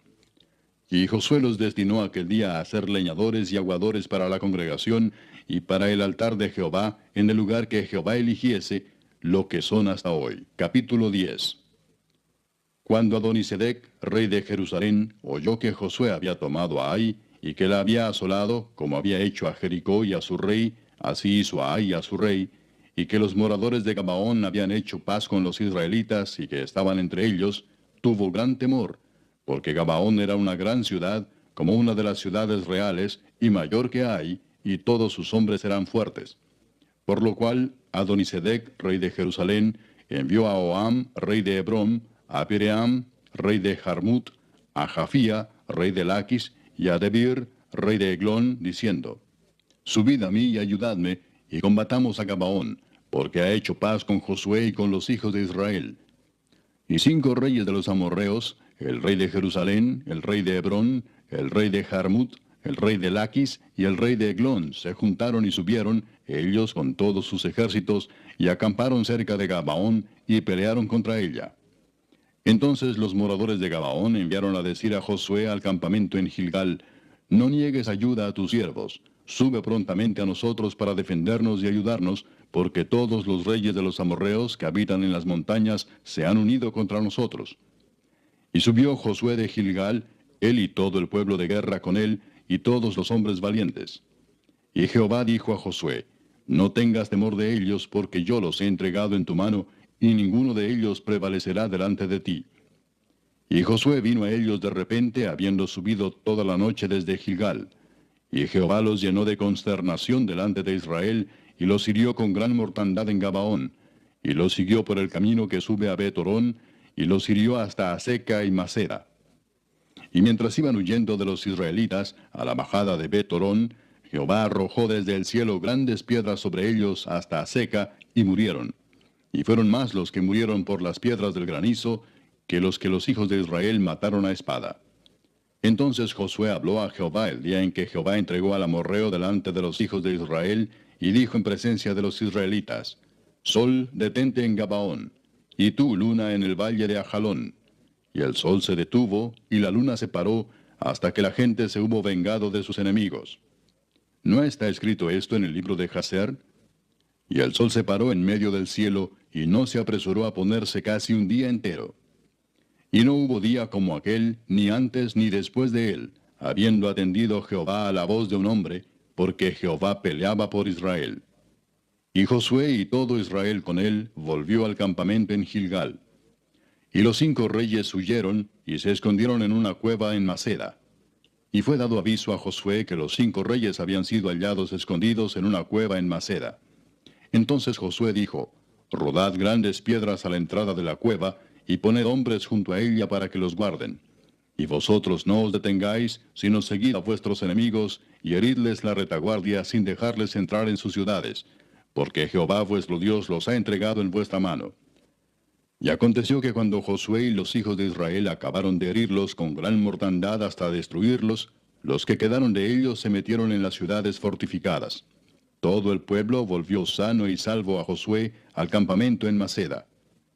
Y Josué los destinó aquel día a ser leñadores y aguadores para la congregación, y para el altar de Jehová, en el lugar que Jehová eligiese, lo que son hasta hoy. Capítulo 10. Cuando Adonisedec, rey de Jerusalén, oyó que Josué había tomado a Ai, y que la había asolado, como había hecho a Jericó y a su rey, así hizo a Ai y a su rey, y que los moradores de Gabaón habían hecho paz con los israelitas y que estaban entre ellos, tuvo gran temor, porque Gabaón era una gran ciudad, como una de las ciudades reales, y mayor que Ai, y todos sus hombres eran fuertes. Por lo cual Adonisedec, rey de Jerusalén, envió a Oam, rey de Hebrón, a Piream, rey de Jarmut, a Jafía, rey de Laquis, y a Debir, rey de Eglón, diciendo, subid a mí y ayudadme, y combatamos a Gabaón, porque ha hecho paz con Josué y con los hijos de Israel. Y 5 reyes de los amorreos, el rey de Jerusalén, el rey de Hebrón, el rey de Jarmut, el rey de Laquis y el rey de Eglón, se juntaron y subieron, ellos con todos sus ejércitos, y acamparon cerca de Gabaón, y pelearon contra ella. Entonces los moradores de Gabaón enviaron a decir a Josué al campamento en Gilgal, no niegues ayuda a tus siervos, sube prontamente a nosotros para defendernos y ayudarnos, porque todos los reyes de los amorreos que habitan en las montañas se han unido contra nosotros. Y subió Josué de Gilgal, él y todo el pueblo de guerra con él, y todos los hombres valientes. Y Jehová dijo a Josué, no tengas temor de ellos, porque yo los he entregado en tu mano, y ninguno de ellos prevalecerá delante de ti. Y Josué vino a ellos de repente, habiendo subido toda la noche desde Gilgal. Y Jehová los llenó de consternación delante de Israel, y los hirió con gran mortandad en Gabaón, y los siguió por el camino que sube a Bet-Orón, y los hirió hasta Aseca y Maceda. Y mientras iban huyendo de los israelitas a la bajada de Bet-Orón, Jehová arrojó desde el cielo grandes piedras sobre ellos hasta Aseca, y murieron. Y fueron más los que murieron por las piedras del granizo, que los hijos de Israel mataron a espada. Entonces Josué habló a Jehová el día en que Jehová entregó al amorreo delante de los hijos de Israel, y dijo en presencia de los israelitas, Sol, detente en Gabaón, y tú, luna, en el valle de Ajalón. Y el sol se detuvo, y la luna se paró, hasta que la gente se hubo vengado de sus enemigos. ¿No está escrito esto en el libro de Jaser? Y el sol se paró en medio del cielo, y no se apresuró a ponerse casi un día entero. Y no hubo día como aquel, ni antes ni después de él, habiendo atendido Jehová a la voz de un hombre, porque Jehová peleaba por Israel. Y Josué y todo Israel con él volvió al campamento en Gilgal. Y los 5 reyes huyeron, y se escondieron en una cueva en Maceda. Y fue dado aviso a Josué que los 5 reyes habían sido hallados escondidos en una cueva en Maceda. Entonces Josué dijo, rodad grandes piedras a la entrada de la cueva, y poned hombres junto a ella para que los guarden. Y vosotros no os detengáis, sino seguid a vuestros enemigos, y heridles la retaguardia sin dejarles entrar en sus ciudades, porque Jehová vuestro Dios los ha entregado en vuestra mano. Y aconteció que cuando Josué y los hijos de Israel acabaron de herirlos con gran mortandad hasta destruirlos, los que quedaron de ellos se metieron en las ciudades fortificadas. Todo el pueblo volvió sano y salvo a Josué al campamento en Maceda.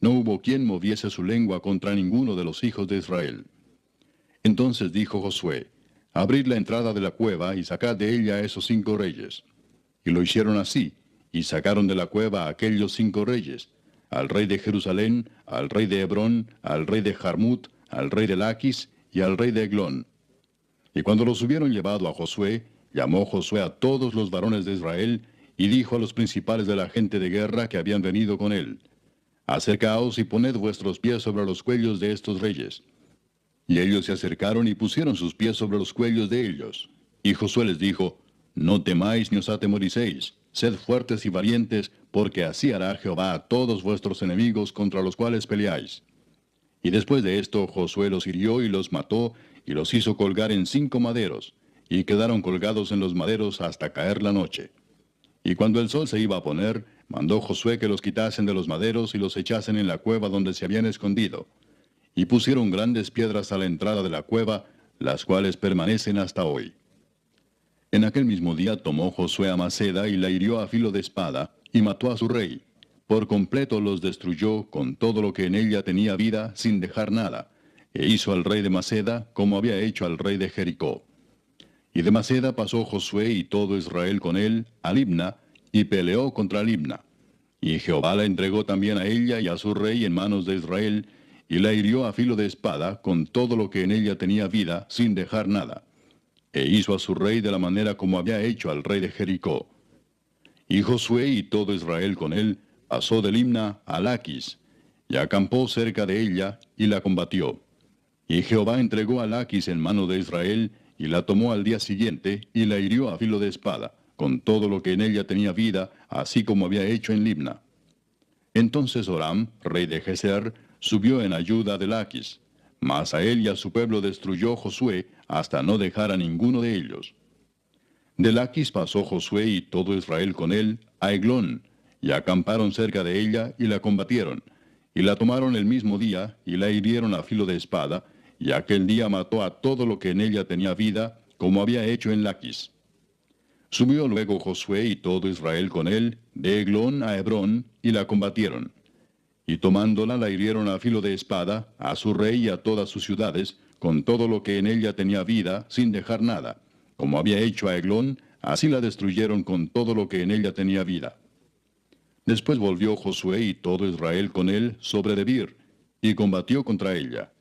No hubo quien moviese su lengua contra ninguno de los hijos de Israel. Entonces dijo Josué, abrid la entrada de la cueva y sacad de ella a esos 5 reyes. Y lo hicieron así, y sacaron de la cueva a aquellos 5 reyes, al rey de Jerusalén, al rey de Hebrón, al rey de Jarmut, al rey de Laquis y al rey de Eglón. Y cuando los hubieron llevado a Josué, llamó Josué a todos los varones de Israel, y dijo a los principales de la gente de guerra que habían venido con él: Acercaos y poned vuestros pies sobre los cuellos de estos reyes. Y ellos se acercaron y pusieron sus pies sobre los cuellos de ellos. Y Josué les dijo: No temáis ni os atemoricéis, sed fuertes y valientes, porque así hará Jehová a todos vuestros enemigos contra los cuales peleáis. Y después de esto Josué los hirió y los mató, y los hizo colgar en 5 maderos, y quedaron colgados en los maderos hasta caer la noche. Y cuando el sol se iba a poner, mandó Josué que los quitasen de los maderos y los echasen en la cueva donde se habían escondido. Y pusieron grandes piedras a la entrada de la cueva, las cuales permanecen hasta hoy. En aquel mismo día tomó Josué a Maceda y la hirió a filo de espada, y mató a su rey. Por completo los destruyó con todo lo que en ella tenía vida, sin dejar nada, e hizo al rey de Maceda como había hecho al rey de Jericó. Y de Maceda pasó Josué y todo Israel con él a Libna, y peleó contra Libna. Y Jehová la entregó también a ella y a su rey en manos de Israel, y la hirió a filo de espada con todo lo que en ella tenía vida, sin dejar nada. E hizo a su rey de la manera como había hecho al rey de Jericó. Y Josué y todo Israel con él pasó de Libna a Laquis, y acampó cerca de ella, y la combatió. Y Jehová entregó a Laquis en mano de Israel, y la tomó al día siguiente, y la hirió a filo de espada, con todo lo que en ella tenía vida, así como había hecho en Libna. Entonces Horam, rey de Geser, subió en ayuda de Laquis, mas a él y a su pueblo destruyó Josué, hasta no dejar a ninguno de ellos. De Laquis pasó Josué y todo Israel con él a Eglón, y acamparon cerca de ella, y la combatieron, y la tomaron el mismo día, y la hirieron a filo de espada, y aquel día mató a todo lo que en ella tenía vida, como había hecho en Laquis. Subió luego Josué y todo Israel con él, de Eglón a Hebrón, y la combatieron. Y tomándola la hirieron a filo de espada, a su rey y a todas sus ciudades, con todo lo que en ella tenía vida, sin dejar nada. Como había hecho a Eglón, así la destruyeron con todo lo que en ella tenía vida. Después volvió Josué y todo Israel con él sobre Debir, y combatió contra ella.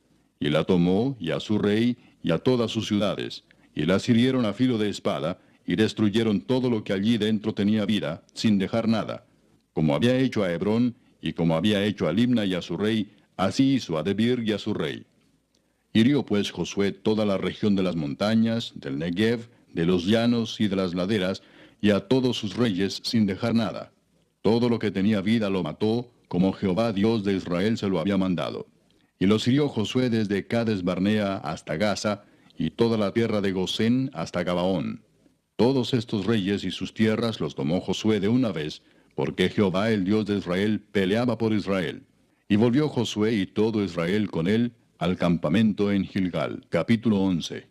Y la tomó, y a su rey, y a todas sus ciudades, y las hirieron a filo de espada, y destruyeron todo lo que allí dentro tenía vida, sin dejar nada. Como había hecho a Hebrón, y como había hecho a Libna y a su rey, así hizo a Debir y a su rey. Hirió pues Josué toda la región de las montañas, del Negev, de los llanos y de las laderas, y a todos sus reyes sin dejar nada. Todo lo que tenía vida lo mató, como Jehová Dios de Israel se lo había mandado. Y los hirió Josué desde Cades Barnea hasta Gaza, y toda la tierra de Gosén hasta Gabaón. Todos estos reyes y sus tierras los tomó Josué de una vez, porque Jehová el Dios de Israel peleaba por Israel. Y volvió Josué y todo Israel con él al campamento en Gilgal. Capítulo 11.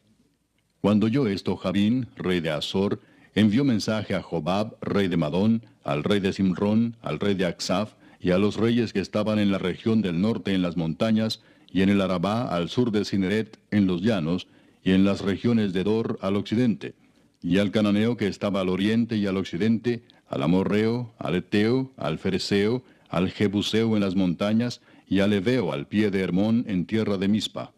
Cuando oyó esto Jabín, rey de Azor, envió mensaje a Jobab, rey de Madón, al rey de Simrón, al rey de Aksaf, y a los reyes que estaban en la región del norte en las montañas, y en el Arabá al sur de Cineret en los llanos, y en las regiones de Dor al occidente, y al cananeo que estaba al oriente y al occidente, al amorreo, al eteo, al fereceo, al jebuseo en las montañas, y al heveo al pie de Hermón en tierra de Mispa.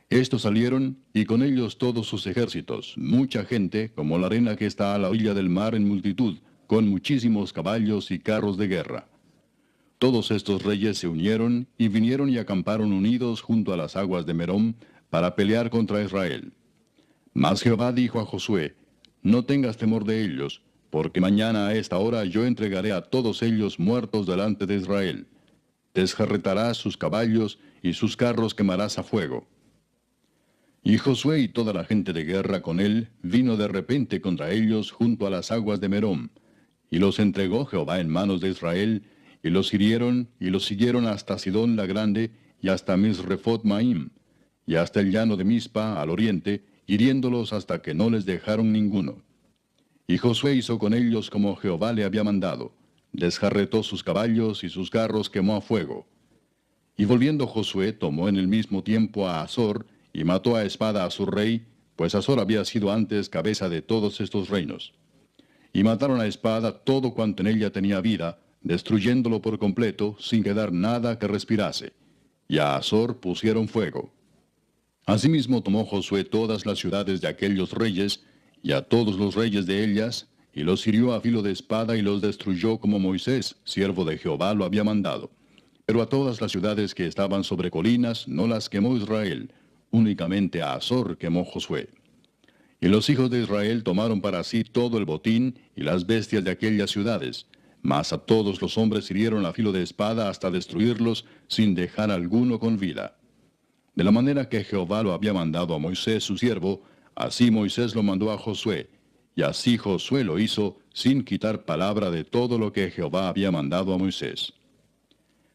Estos salieron, y con ellos todos sus ejércitos, mucha gente, como la arena que está a la orilla del mar en multitud, con muchísimos caballos y carros de guerra. Todos estos reyes se unieron, y vinieron y acamparon unidos junto a las aguas de Merom, para pelear contra Israel. Mas Jehová dijo a Josué: No tengas temor de ellos, porque mañana a esta hora yo entregaré a todos ellos muertos delante de Israel. Desjarretarás sus caballos, y sus carros quemarás a fuego. Y Josué y toda la gente de guerra con él vino de repente contra ellos junto a las aguas de Merom, y los entregó Jehová en manos de Israel, y los hirieron, y los siguieron hasta Sidón la grande, y hasta Misrefot Maim, y hasta el llano de Mispa al oriente, hiriéndolos hasta que no les dejaron ninguno. Y Josué hizo con ellos como Jehová le había mandado, desjarretó sus caballos y sus carros quemó a fuego. Y volviendo Josué tomó en el mismo tiempo a Azor, y mató a espada a su rey, pues Azor había sido antes cabeza de todos estos reinos. Y mataron a espada todo cuanto en ella tenía vida, destruyéndolo por completo, sin quedar nada que respirase. Y a Azor pusieron fuego. Asimismo tomó Josué todas las ciudades de aquellos reyes, y a todos los reyes de ellas, y los hirió a filo de espada y los destruyó como Moisés, siervo de Jehová, lo había mandado. Pero a todas las ciudades que estaban sobre colinas no las quemó Israel, únicamente a Azor quemó Josué. Y los hijos de Israel tomaron para sí todo el botín y las bestias de aquellas ciudades, mas a todos los hombres hirieron a filo de espada hasta destruirlos, sin dejar alguno con vida. De la manera que Jehová lo había mandado a Moisés su siervo, así Moisés lo mandó a Josué, y así Josué lo hizo, sin quitar palabra de todo lo que Jehová había mandado a Moisés.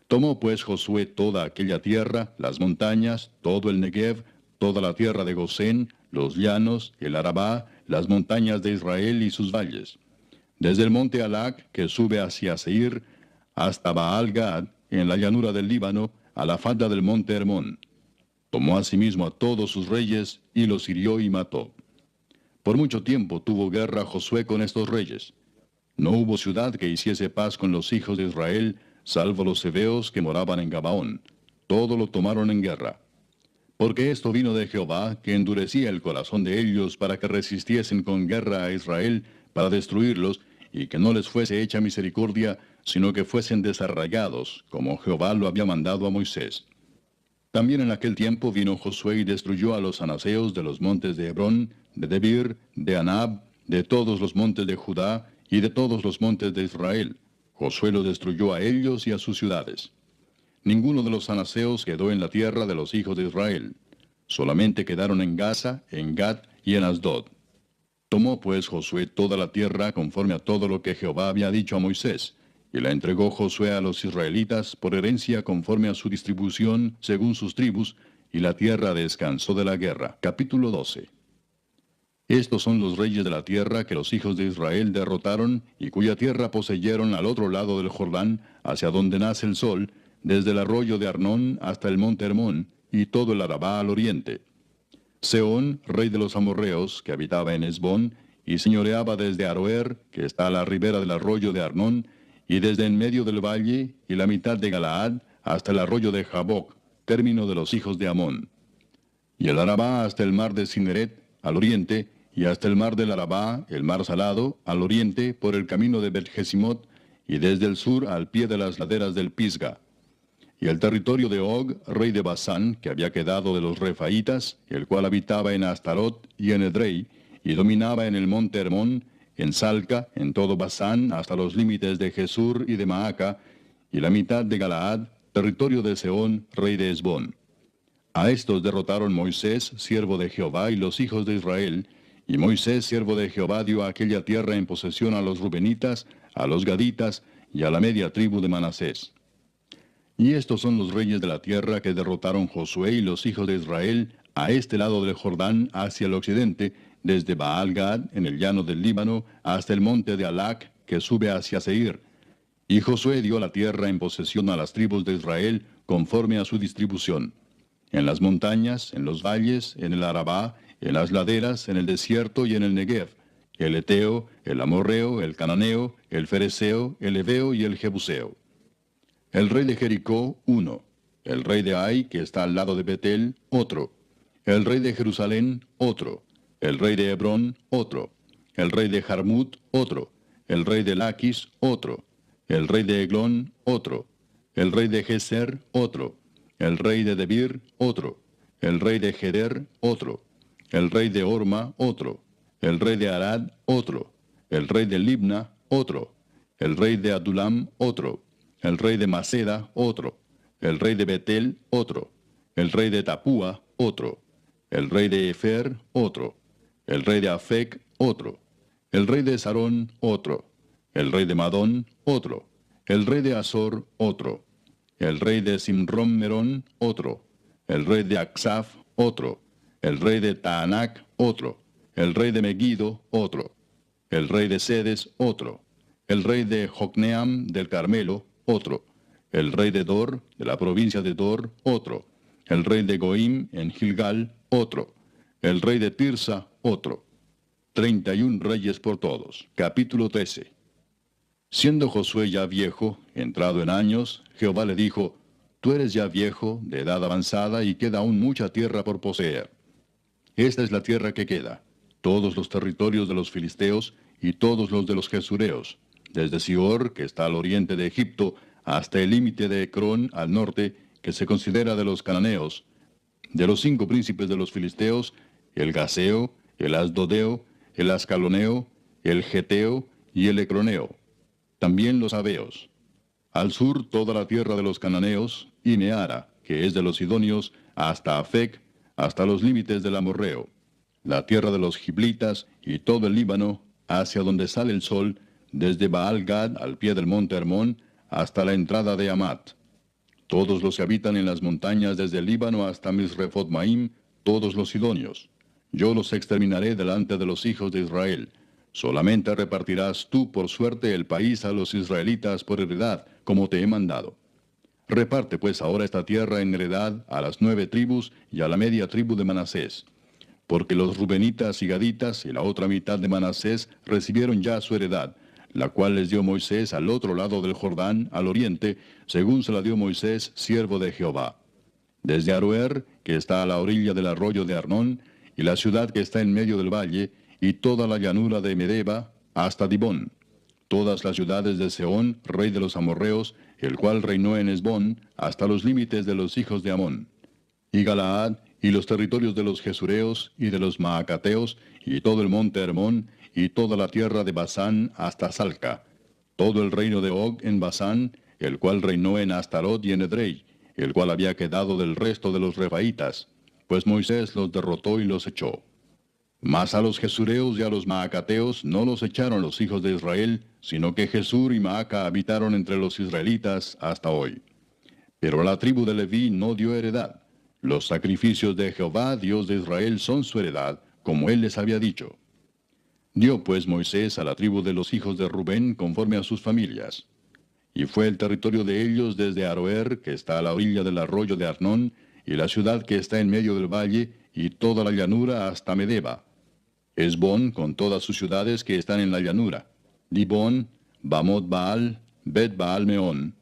Tomó pues Josué toda aquella tierra, las montañas, todo el Negev, toda la tierra de Gosén, los llanos, el Arabá, las montañas de Israel y sus valles. Desde el monte Alac, que sube hacia Seir, hasta Baal-Gad, en la llanura del Líbano, a la falda del monte Hermón. Tomó asimismo a todos sus reyes, y los hirió y mató. Por mucho tiempo tuvo guerra Josué con estos reyes. No hubo ciudad que hiciese paz con los hijos de Israel, salvo los heveos que moraban en Gabaón. Todo lo tomaron en guerra. Porque esto vino de Jehová, que endurecía el corazón de ellos para que resistiesen con guerra a Israel, para destruirlos, y que no les fuese hecha misericordia, sino que fuesen desarraigados, como Jehová lo había mandado a Moisés. También en aquel tiempo vino Josué y destruyó a los anaseos de los montes de Hebrón, de Debir, de Anab, de todos los montes de Judá, y de todos los montes de Israel. Josué los destruyó a ellos y a sus ciudades. Ninguno de los anaseos quedó en la tierra de los hijos de Israel. Solamente quedaron en Gaza, en Gat y en Asdod. Tomó pues Josué toda la tierra conforme a todo lo que Jehová había dicho a Moisés, y la entregó Josué a los israelitas por herencia conforme a su distribución según sus tribus, y la tierra descansó de la guerra. Capítulo 12. Estos son los reyes de la tierra que los hijos de Israel derrotaron, y cuya tierra poseyeron al otro lado del Jordán, hacia donde nace el sol, desde el arroyo de Arnón hasta el monte Hermón, y todo el Arabá al oriente. Sehón, rey de los amorreos, que habitaba en Hesbón, y señoreaba desde Aroer, que está a la ribera del arroyo de Arnón, y desde en medio del valle, y la mitad de Galaad, hasta el arroyo de Jaboc, término de los hijos de Amón. Y el Arabá hasta el mar de Cineret, al oriente, y hasta el mar del Arabá, el mar salado, al oriente, por el camino de Bet-Jesimot, y desde el sur al pie de las laderas del Pisga. Y el territorio de Og, rey de Basán, que había quedado de los Refaítas, el cual habitaba en Astarot y en Edrei, y dominaba en el monte Hermón, en Salca, en todo Basán, hasta los límites de Jesur y de Maaca, y la mitad de Galaad, territorio de Sehón, rey de Hesbón. A estos derrotaron Moisés, siervo de Jehová, y los hijos de Israel, y Moisés, siervo de Jehová, dio aquella tierra en posesión a los Rubenitas, a los Gaditas, y a la media tribu de Manasés. Y estos son los reyes de la tierra que derrotaron Josué y los hijos de Israel a este lado del Jordán hacia el occidente, desde Baal-Gad, en el llano del Líbano, hasta el monte de Alac, que sube hacia Seir. Y Josué dio la tierra en posesión a las tribus de Israel, conforme a su distribución. En las montañas, en los valles, en el Arabá, en las laderas, en el desierto y en el Negev, el Eteo, el Amorreo, el Cananeo, el Fereceo, el Heveo y el Jebuseo. El rey de Jericó, uno. El rey de Ai, que está al lado de Betel, otro. El rey de Jerusalén, otro. El rey de Hebrón, otro. El rey de Jarmut, otro. El rey de Laquis, otro. El rey de Eglón, otro. El rey de Geser, otro. El rey de Debir, otro. El rey de Geder, otro. El rey de Orma, otro. El rey de Arad, otro. El rey de Libna, otro. El rey de Adulam, otro. El rey de Maceda, otro. El rey de Betel, otro. El rey de Tapúa, otro. El rey de Efer, otro. El rey de Afec, otro. El rey de Sarón, otro. El rey de Madón, otro. El rey de Azor, otro. El rey de Simrón-Merón, otro. El rey de Aksaf, otro. El rey de Taanac, otro. El rey de Megiddo, otro. El rey de Sedes, otro. El rey de Jocneam del Carmelo, otro. El rey de Dor, de la provincia de Dor, otro. El rey de Goim en Gilgal, otro. El rey de Tirsa, otro. 31 reyes por todos. Capítulo 13. Siendo Josué ya viejo, entrado en años, Jehová le dijo, Tú eres ya viejo, de edad avanzada, y queda aún mucha tierra por poseer. Esta es la tierra que queda, todos los territorios de los filisteos y todos los de los jesureos, desde Sior, que está al oriente de Egipto, hasta el límite de Ecrón al norte, que se considera de los cananeos, de los 5 príncipes de los filisteos, el Gaseo, el Asdodeo, el Ascaloneo, el Geteo y el Ecroneo, también los Abeos. Al sur toda la tierra de los cananeos, y Neara, que es de los sidonios, hasta Afec, hasta los límites del amorreo, la tierra de los giblitas y todo el Líbano, hacia donde sale el sol, desde Baal-Gad al pie del monte Hermón, hasta la entrada de Amat. Todos los que habitan en las montañas desde el Líbano hasta Misrefot-Maim, todos los sidonios. Yo los exterminaré delante de los hijos de Israel. Solamente repartirás tú por suerte el país a los israelitas por heredad, como te he mandado. Reparte pues ahora esta tierra en heredad a las 9 tribus y a la media tribu de Manasés. Porque los rubenitas y gaditas y la otra mitad de Manasés recibieron ya su heredad, la cual les dio Moisés al otro lado del Jordán, al oriente, según se la dio Moisés, siervo de Jehová. Desde Aroer, que está a la orilla del arroyo de Arnón, y la ciudad que está en medio del valle, y toda la llanura de Medeba, hasta Dibón, todas las ciudades de Sehón, rey de los amorreos, el cual reinó en Hesbón, hasta los límites de los hijos de Amón, y Galaad, y los territorios de los Jesureos, y de los Maacateos, y todo el monte Hermón, y toda la tierra de Basán hasta Salca, todo el reino de Og en Basán, el cual reinó en Astarot y en Edrei, el cual había quedado del resto de los Refaitas, pues Moisés los derrotó y los echó. Mas a los Jesureos y a los Maacateos no los echaron los hijos de Israel, sino que Jesur y Maaca habitaron entre los israelitas hasta hoy. Pero a la tribu de Leví no dio heredad. Los sacrificios de Jehová, Dios de Israel, son su heredad, como él les había dicho. Dio pues Moisés a la tribu de los hijos de Rubén conforme a sus familias. Y fue el territorio de ellos desde Aroer, que está a la orilla del arroyo de Arnón, y la ciudad que está en medio del valle, y toda la llanura hasta Medeba. Hesbón, con todas sus ciudades que están en la llanura. Dibón, Bamot Baal, Bet Baal Meón,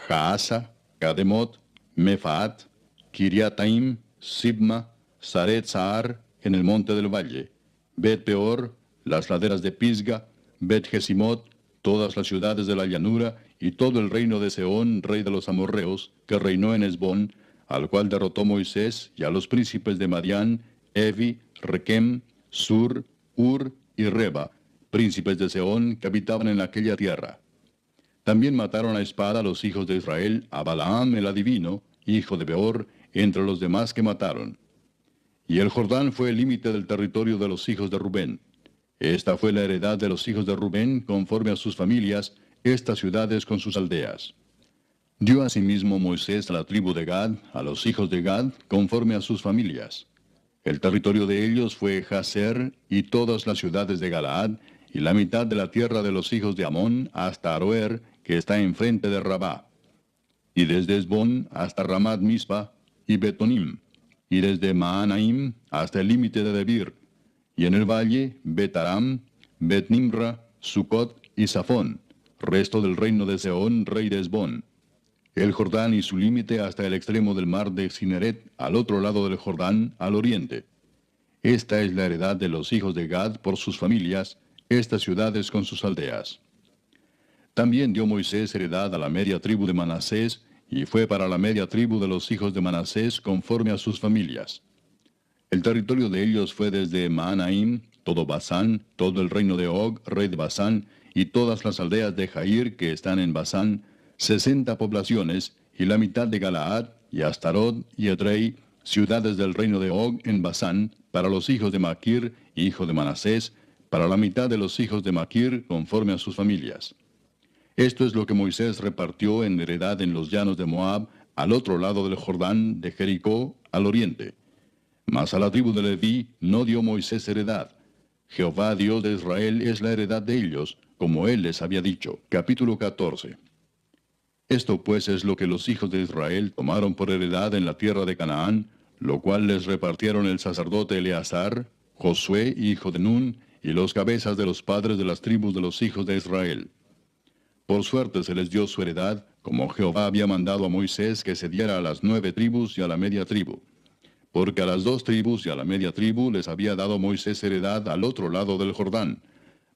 Jaasa, Kademot, Mefaat, Kiriataim, Sibma, Saret Sahar, en el monte del valle, Bet Peor, las laderas de Pisga, Bet Jesimot, todas las ciudades de la llanura, y todo el reino de Sehón, rey de los amorreos, que reinó en Hesbón, al cual derrotó Moisés, y a los príncipes de Madián, Evi, Requem, Sur, Ur y Reba, príncipes de Sehón, que habitaban en aquella tierra. También mataron a espada a los hijos de Israel, a Balaam el adivino, hijo de Beor, entre los demás que mataron. Y el Jordán fue el límite del territorio de los hijos de Rubén. Esta fue la heredad de los hijos de Rubén, conforme a sus familias, estas ciudades con sus aldeas. Dio asimismo Moisés a la tribu de Gad, a los hijos de Gad, conforme a sus familias. El territorio de ellos fue Jazer y todas las ciudades de Galaad, y la mitad de la tierra de los hijos de Amón hasta Aroer, que está enfrente de Rabá, y desde Hesbón hasta Ramat Mispa y Betonim, y desde Maanaim hasta el límite de Debir, y en el valle Betaram, Bet-Nimra, Sucot y Safón, resto del reino de Sehón, rey de Hesbón. El Jordán y su límite hasta el extremo del mar de Cineret, al otro lado del Jordán, al oriente. Esta es la heredad de los hijos de Gad por sus familias, estas ciudades con sus aldeas. También dio Moisés heredad a la media tribu de Manasés, y fue para la media tribu de los hijos de Manasés conforme a sus familias. El territorio de ellos fue desde Maanaim, todo Basán, todo el reino de Og, rey de Basán, y todas las aldeas de Jair que están en Basán, 60 poblaciones, y la mitad de Galaad, y Astarot, y Edrei, ciudades del reino de Og en Basán, para los hijos de Maquir, hijo de Manasés, para la mitad de los hijos de Maquir, conforme a sus familias. Esto es lo que Moisés repartió en heredad en los llanos de Moab, al otro lado del Jordán, de Jericó, al oriente. Mas a la tribu de Leví no dio Moisés heredad. Jehová Dios de Israel es la heredad de ellos, como él les había dicho. Capítulo 14. Esto pues es lo que los hijos de Israel tomaron por heredad en la tierra de Canaán, lo cual les repartieron el sacerdote Eleazar, Josué hijo de Nun, y los cabezas de los padres de las tribus de los hijos de Israel. Por suerte se les dio su heredad, como Jehová había mandado a Moisés que se diera a las 9 tribus y a la media tribu. Porque a las 2 tribus y a la media tribu les había dado Moisés heredad al otro lado del Jordán.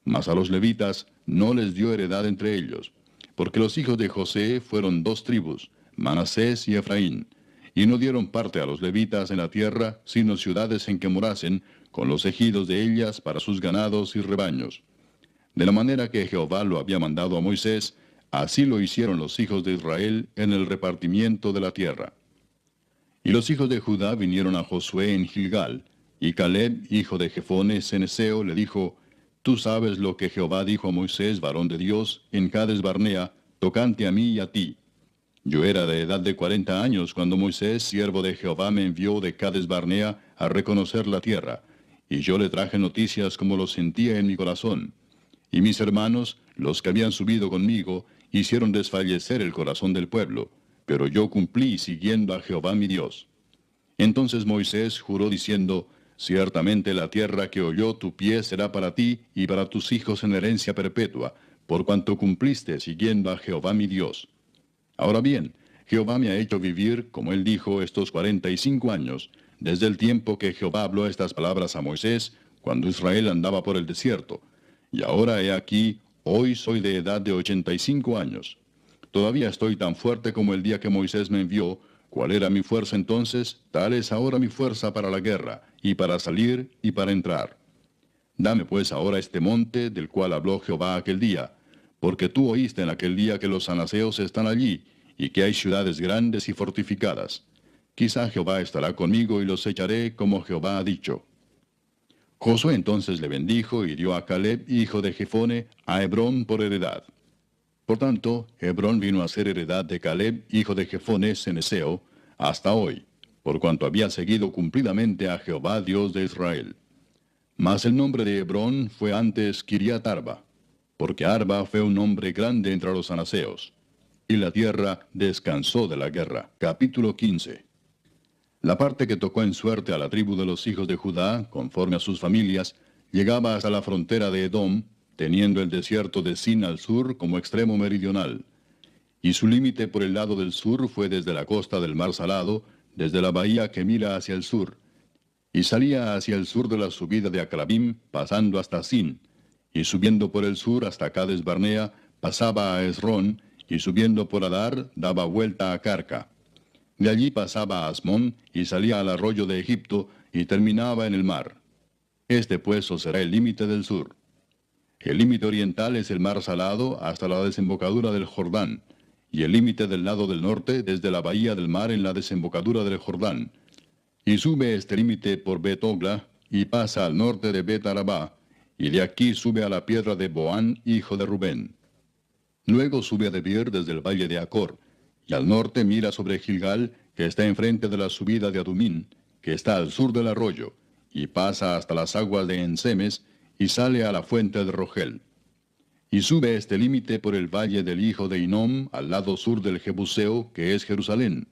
Mas a los levitas no les dio heredad entre ellos. Porque los hijos de José fueron 2 tribus, Manasés y Efraín. Y no dieron parte a los levitas en la tierra, sino ciudades en que morasen, con los ejidos de ellas para sus ganados y rebaños. De la manera que Jehová lo había mandado a Moisés, así lo hicieron los hijos de Israel en el repartimiento de la tierra. Y los hijos de Judá vinieron a Josué en Gilgal, y Caleb, hijo de Jefone ceneseo, le dijo: Tú sabes lo que Jehová dijo a Moisés, varón de Dios, en Cades Barnea, tocante a mí y a ti. Yo era de edad de 40 años cuando Moisés, siervo de Jehová, me envió de Cades Barnea a reconocer la tierra, y yo le traje noticias como lo sentía en mi corazón. Y mis hermanos, los que habían subido conmigo, hicieron desfallecer el corazón del pueblo, pero yo cumplí siguiendo a Jehová mi Dios. Entonces Moisés juró diciendo: Ciertamente la tierra que oyó tu pie será para ti y para tus hijos en herencia perpetua, por cuanto cumpliste siguiendo a Jehová mi Dios. Ahora bien, Jehová me ha hecho vivir, como él dijo, estos 45 años, desde el tiempo que Jehová habló estas palabras a Moisés, cuando Israel andaba por el desierto. Y ahora he aquí, hoy soy de edad de 85 años. Todavía estoy tan fuerte como el día que Moisés me envió. ¿Cuál era mi fuerza entonces? Tal es ahora mi fuerza para la guerra, y para salir, y para entrar. Dame pues ahora este monte, del cual habló Jehová aquel día, porque tú oíste en aquel día que los anaseos están allí, y que hay ciudades grandes y fortificadas. Quizá Jehová estará conmigo y los echaré como Jehová ha dicho. Josué entonces le bendijo y dio a Caleb, hijo de Jefone, a Hebrón por heredad. Por tanto, Hebrón vino a ser heredad de Caleb, hijo de Jefone ceneseo, hasta hoy, por cuanto había seguido cumplidamente a Jehová Dios de Israel. Mas el nombre de Hebrón fue antes Kiriat Arba, porque Arba fue un hombre grande entre los anaseos. Y la tierra descansó de la guerra. Capítulo 15. La parte que tocó en suerte a la tribu de los hijos de Judá, conforme a sus familias, llegaba hasta la frontera de Edom, teniendo el desierto de Sin al sur como extremo meridional. Y su límite por el lado del sur fue desde la costa del mar Salado, desde la bahía que mira hacia el sur. Y salía hacia el sur de la subida de Acrabim, pasando hasta Sin, y subiendo por el sur hasta Cades Barnea, pasaba a Esrón, y subiendo por Adar, daba vuelta a Carca. De allí pasaba a Asmón, y salía al arroyo de Egipto, y terminaba en el mar. Este pues os será el límite del sur. El límite oriental es el mar Salado hasta la desembocadura del Jordán, y el límite del lado del norte desde la bahía del mar en la desembocadura del Jordán. Y sube este límite por Bet-Ogla, y pasa al norte de Bet-Arabá, y de aquí sube a la piedra de Boán, hijo de Rubén. Luego sube a Debir desde el valle de Acor, y al norte mira sobre Gilgal, que está enfrente de la subida de Adumín, que está al sur del arroyo, y pasa hasta las aguas de Ensemes, y sale a la fuente de Rogel. Y sube este límite por el valle del hijo de Hinnom, al lado sur del Jebuseo, que es Jerusalén.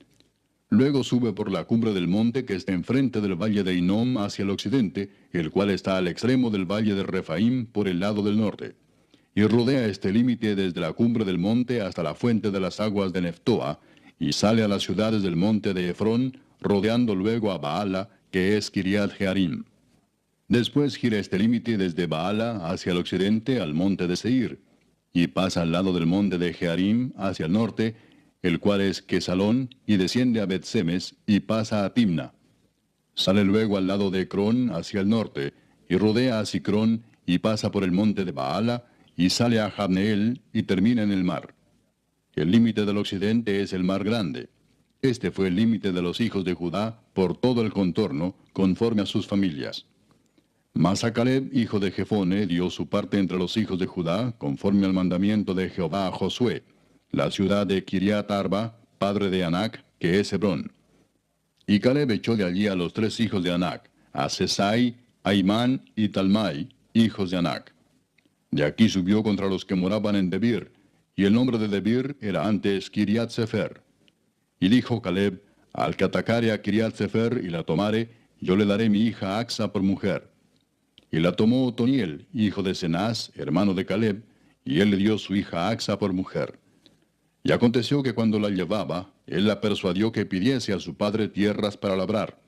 Luego sube por la cumbre del monte que está enfrente del valle de Hinnom hacia el occidente, el cual está al extremo del valle de Refaim por el lado del norte. Y rodea este límite desde la cumbre del monte hasta la fuente de las aguas de Neftoa, y sale a las ciudades del monte de Efrón, rodeando luego a Baala, que es Kiriat Jearim. Después gira este límite desde Baala hacia el occidente al monte de Seir, y pasa al lado del monte de Jearim hacia el norte, el cual es Quesalón, y desciende a Bet-Semes, y pasa a Timna. Sale luego al lado de Ecrón hacia el norte, y rodea a Sicrón, y pasa por el monte de Baala, y sale a Jabneel, y termina en el mar. El límite del occidente es el mar grande. Este fue el límite de los hijos de Judá por todo el contorno, conforme a sus familias. Mas a Caleb, hijo de Jefone, dio su parte entre los hijos de Judá, conforme al mandamiento de Jehová a Josué, la ciudad de Kiriat Arba, padre de Anac, que es Hebrón. Y Caleb echó de allí a los 3 hijos de Anac, a Sesai, Aimán y Talmai, hijos de Anac. De aquí subió contra los que moraban en Debir, y el nombre de Debir era antes Kiriat Sefer. Y dijo Caleb: al que atacare a Kiriat Sefer y la tomare, yo le daré mi hija Axa por mujer. Y la tomó Otoniel, hijo de Cenaz, hermano de Caleb, y él le dio su hija Axa por mujer. Y aconteció que cuando la llevaba, él la persuadió que pidiese a su padre tierras para labrar.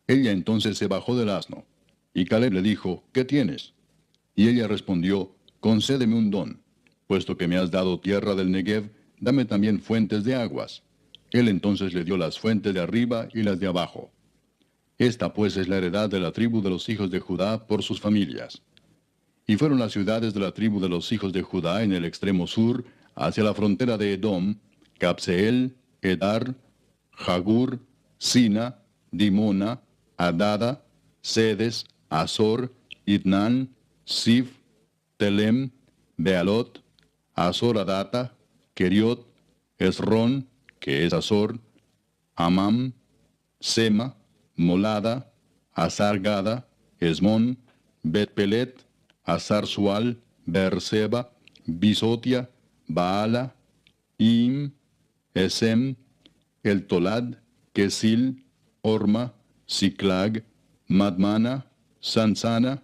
Ella entonces se bajó del asno, y Caleb le dijo, ¿qué tienes? Y ella respondió, concédeme un don, puesto que me has dado tierra del Negev, dame también fuentes de aguas. Él entonces le dio las fuentes de arriba y las de abajo. Esta pues es la heredad de la tribu de los hijos de Judá por sus familias. Y fueron las ciudades de la tribu de los hijos de Judá en el extremo sur, hacia la frontera de Edom, Cabseel, Edar, Jagur, Sina, Dimona, Adada, Sedes, Azor, Itnan, Sif, Telem, Bealot, Azor Adata, Keriot, Esrón, que es Azor, Amam, Sema, Molada, Azar-Gada, Esmón, Bet-Pelet, Azar-Sual, Beerseba, Bisotia, Baala, Im, Esem, El Tolad, Kesil, Orma, Siklag, Madmana, Sansana,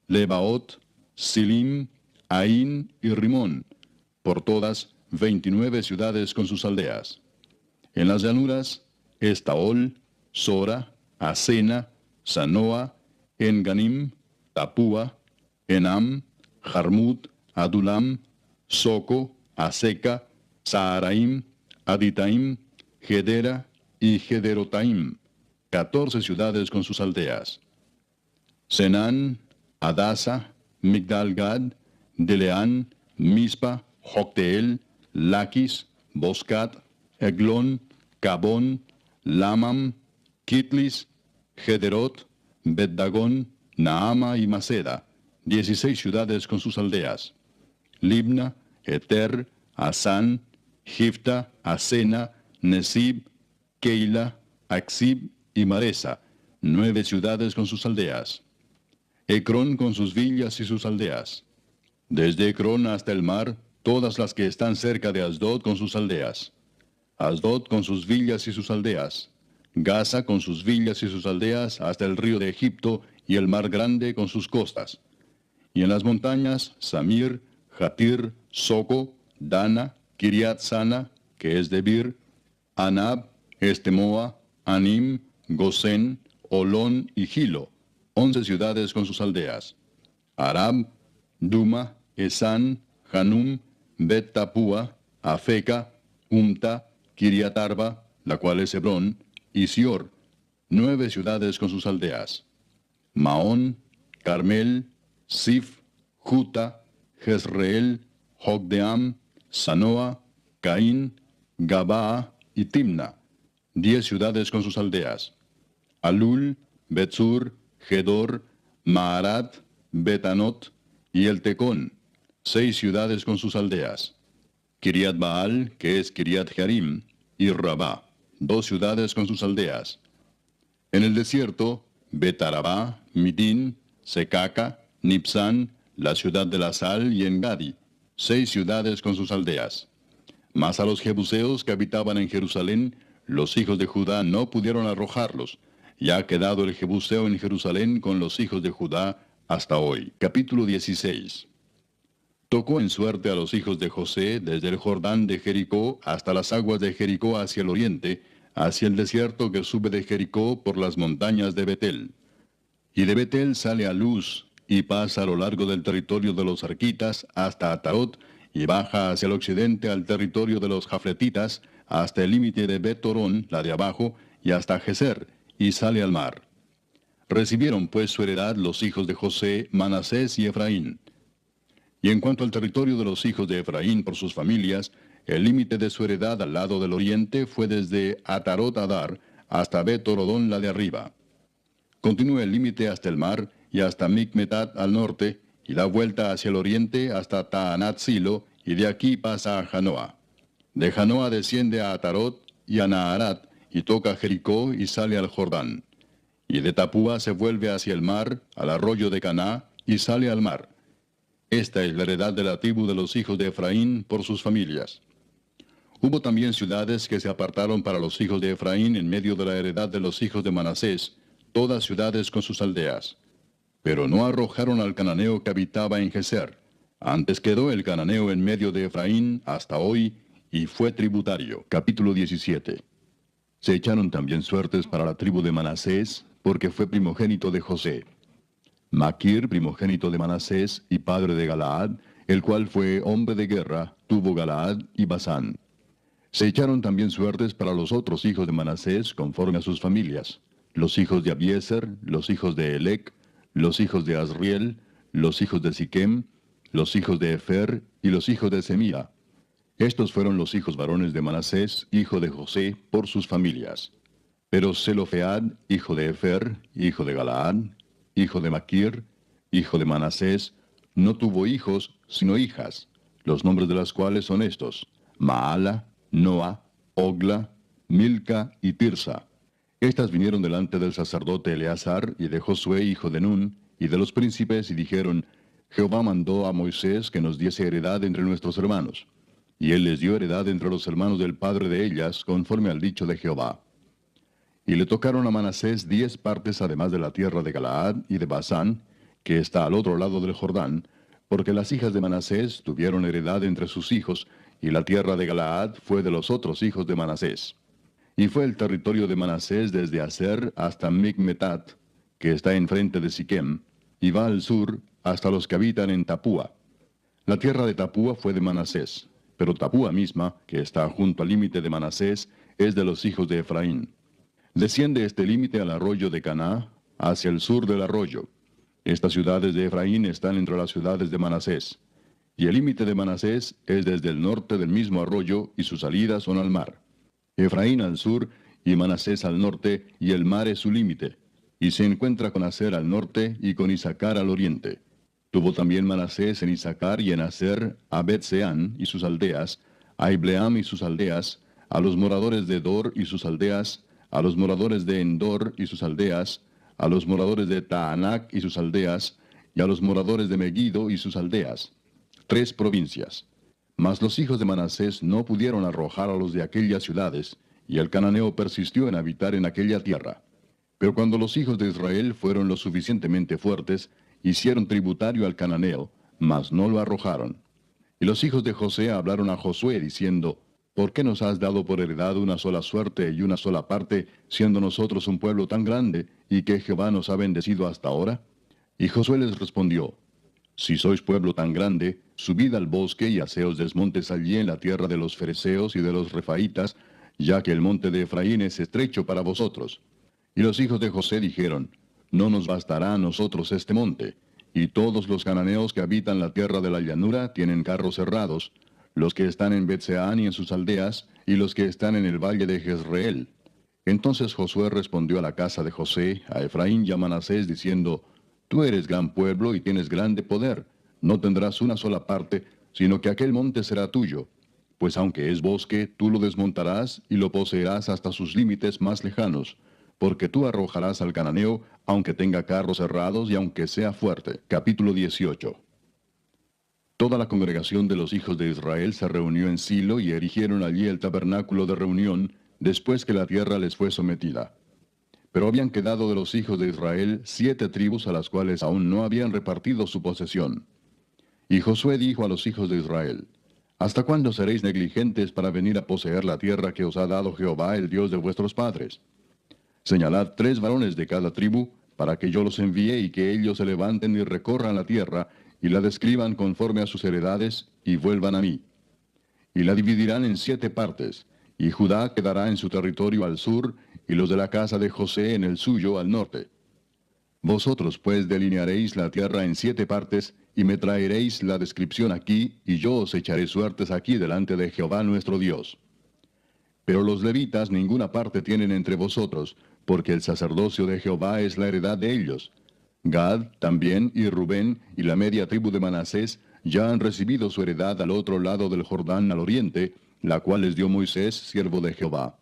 Lebaot, Silim, Ain y Rimón, por todas 29 ciudades con sus aldeas. En las llanuras, Estaol, Sora, Asena, Sanoa, Enganim, Tapúa, Enam, Jarmut, Adulam, Soco, Aseca, Saaraim, Aditaim, Gedera y Gederotaim, 14 ciudades con sus aldeas. Senán, Adasa, Migdal-Gad, Deleán, Mispa, Jocteel, Laquis, Boscat, Eglón, Cabón, Lamam, Kitlis, Gederot, Bet-Dagón, Naama y Maceda, 16 ciudades con sus aldeas. Libna, Eter, Asán, Gifta, Asena, Nesib, Keila, Axib y Maresa, 9 ciudades con sus aldeas. Ecrón con sus villas y sus aldeas. Desde Ecrón hasta el mar, todas las que están cerca de Asdod con sus aldeas. Asdod con sus villas y sus aldeas. Gaza con sus villas y sus aldeas hasta el río de Egipto y el mar grande con sus costas. Y en las montañas, Samir, Jatir, Soco, Dana, Kiriat Sana, que es Debir, Anab, Estemoa, Anim, Gosén, Olón y Gilo, 11 ciudades con sus aldeas. Arab, Duma, Esán, Hanum, Bet Tapúa, Afeca, Umta, Kiriatarba, la cual es Hebrón, y Sior, 9 ciudades con sus aldeas. Maón, Carmel, Sif, Juta, Jezreel, Jogdeam, Sanoa, Caín, Gabaa y Timna, 10 ciudades con sus aldeas. Alul, Betzur, Gedor, Maarat, Betanot y El Tecón, 6 ciudades con sus aldeas. Kiriat Baal, que es Kiriat Jearim, y Rabá, 2 ciudades con sus aldeas. En el desierto, Betarabá, Midín, Secaca, Nipsán, la ciudad de la sal y Engadi, 6 ciudades con sus aldeas. Mas a los jebuseos que habitaban en Jerusalén, los hijos de Judá no pudieron arrojarlos, y ha quedado el jebuseo en Jerusalén con los hijos de Judá hasta hoy. Capítulo 16. Tocó en suerte a los hijos de José desde el Jordán de Jericó hasta las aguas de Jericó hacia el oriente, hacia el desierto que sube de Jericó por las montañas de Betel. Y de Betel sale a Luz, y pasa a lo largo del territorio de los arquitas hasta Atarot, y baja hacia el occidente al territorio de los jafletitas, hasta el límite de Bet-Torón, la de abajo, y hasta Geser, y sale al mar. Recibieron pues su heredad los hijos de José, Manasés y Efraín. Y en cuanto al territorio de los hijos de Efraín por sus familias, el límite de su heredad al lado del oriente fue desde Atarot Adar hasta Bet-Torodón, la de arriba. Continúa el límite hasta el mar y hasta Micmetat al norte, y da vuelta hacia el oriente hasta Taanat Silo, y de aquí pasa a Janoa. De Janoa desciende a Atarot y a Naharat, y toca Jericó y sale al Jordán. Y de Tapúa se vuelve hacia el mar, al arroyo de Caná, y sale al mar. Esta es la heredad de la tribu de los hijos de Efraín por sus familias. Hubo también ciudades que se apartaron para los hijos de Efraín en medio de la heredad de los hijos de Manasés, todas ciudades con sus aldeas. Pero no arrojaron al cananeo que habitaba en Geser, Antes quedó el cananeo en medio de Efraín hasta hoy, y fue tributario. Capítulo 17. Se echaron también suertes para la tribu de Manasés, porque fue primogénito de José. Maquir, primogénito de Manasés y padre de Galaad, el cual fue hombre de guerra, tuvo Galaad y Basán. Se echaron también suertes para los otros hijos de Manasés conforme a sus familias, los hijos de Abiezer, los hijos de Elec, los hijos de Asriel, los hijos de Siquem, los hijos de Efer y los hijos de Semía. Estos fueron los hijos varones de Manasés, hijo de José, por sus familias. Pero Zelofead, hijo de Efer, hijo de Galaad, hijo de Maquir, hijo de Manasés, no tuvo hijos, sino hijas, los nombres de las cuales son estos: Maala, Noa, Ogla, Milca y Tirsa. Estas vinieron delante del sacerdote Eleazar y de Josué, hijo de Nun, y de los príncipes, y dijeron: Jehová mandó a Moisés que nos diese heredad entre nuestros hermanos. Y él les dio heredad entre los hermanos del padre de ellas, conforme al dicho de Jehová. Y le tocaron a Manasés 10 partes además de la tierra de Galaad y de Basán, que está al otro lado del Jordán, porque las hijas de Manasés tuvieron heredad entre sus hijos, y la tierra de Galaad fue de los otros hijos de Manasés. Y fue el territorio de Manasés desde Aser hasta Micmetat, que está enfrente de Siquem, y va al sur hasta los que habitan en Tapúa. La tierra de Tapúa fue de Manasés, pero Tapúa misma, que está junto al límite de Manasés, es de los hijos de Efraín. Desciende este límite al arroyo de Caná, hacia el sur del arroyo. Estas ciudades de Efraín están entre las ciudades de Manasés. Y el límite de Manasés es desde el norte del mismo arroyo, y sus salidas son al mar. Efraín al sur, y Manasés al norte, y el mar es su límite. Y se encuentra con Aser al norte, y con Isacar al oriente. Tuvo también Manasés en Isacar y en Aser a Bet-Seán y sus aldeas, a Ibleam y sus aldeas, a los moradores de Dor y sus aldeas, a los moradores de Endor y sus aldeas, a los moradores de Taanac y sus aldeas, y a los moradores de Megiddo y sus aldeas. 3 provincias. Mas los hijos de Manasés no pudieron arrojar a los de aquellas ciudades, y el cananeo persistió en habitar en aquella tierra. Pero cuando los hijos de Israel fueron lo suficientemente fuertes, hicieron tributario al cananeo, mas no lo arrojaron. Y los hijos de José hablaron a Josué, diciendo: ¿Por qué nos has dado por heredad una sola suerte y una sola parte, siendo nosotros un pueblo tan grande, y que Jehová nos ha bendecido hasta ahora? Y Josué les respondió: Si sois pueblo tan grande, subid al bosque y haceos desmontes allí en la tierra de los fereceos y de los refaitas, ya que el monte de Efraín es estrecho para vosotros. Y los hijos de José dijeron: No nos bastará a nosotros este monte, y todos los cananeos que habitan la tierra de la llanura tienen carros cerrados, los que están en Bet-Seán y en sus aldeas, y los que están en el valle de Jezreel. Entonces Josué respondió a la casa de José, a Efraín y a Manasés, diciendo: Tú eres gran pueblo y tienes grande poder, no tendrás una sola parte, sino que aquel monte será tuyo. Pues aunque es bosque, tú lo desmontarás y lo poseerás hasta sus límites más lejanos, porque tú arrojarás al cananeo, aunque tenga carros cerrados y aunque sea fuerte. Capítulo 18. Toda la congregación de los hijos de Israel se reunió en Silo y erigieron allí el tabernáculo de reunión, después que la tierra les fue sometida. Pero habían quedado de los hijos de Israel 7 tribus a las cuales aún no habían repartido su posesión. Y Josué dijo a los hijos de Israel: ¿Hasta cuándo seréis negligentes para venir a poseer la tierra que os ha dado Jehová, el Dios de vuestros padres? Señalad 3 varones de cada tribu, para que yo los envíe y que ellos se levanten y recorran la tierra, y la describan conforme a sus heredades, y vuelvan a mí. Y la dividirán en 7 partes, y Judá quedará en su territorio al sur, y los de la casa de José en el suyo al norte. Vosotros pues delinearéis la tierra en 7 partes, y me traeréis la descripción aquí, y yo os echaré suertes aquí delante de Jehová nuestro Dios. Pero los levitas ninguna parte tienen entre vosotros, porque el sacerdocio de Jehová es la heredad de ellos. Gad también y Rubén y la media tribu de Manasés ya han recibido su heredad al otro lado del Jordán al oriente, la cual les dio Moisés, siervo de Jehová.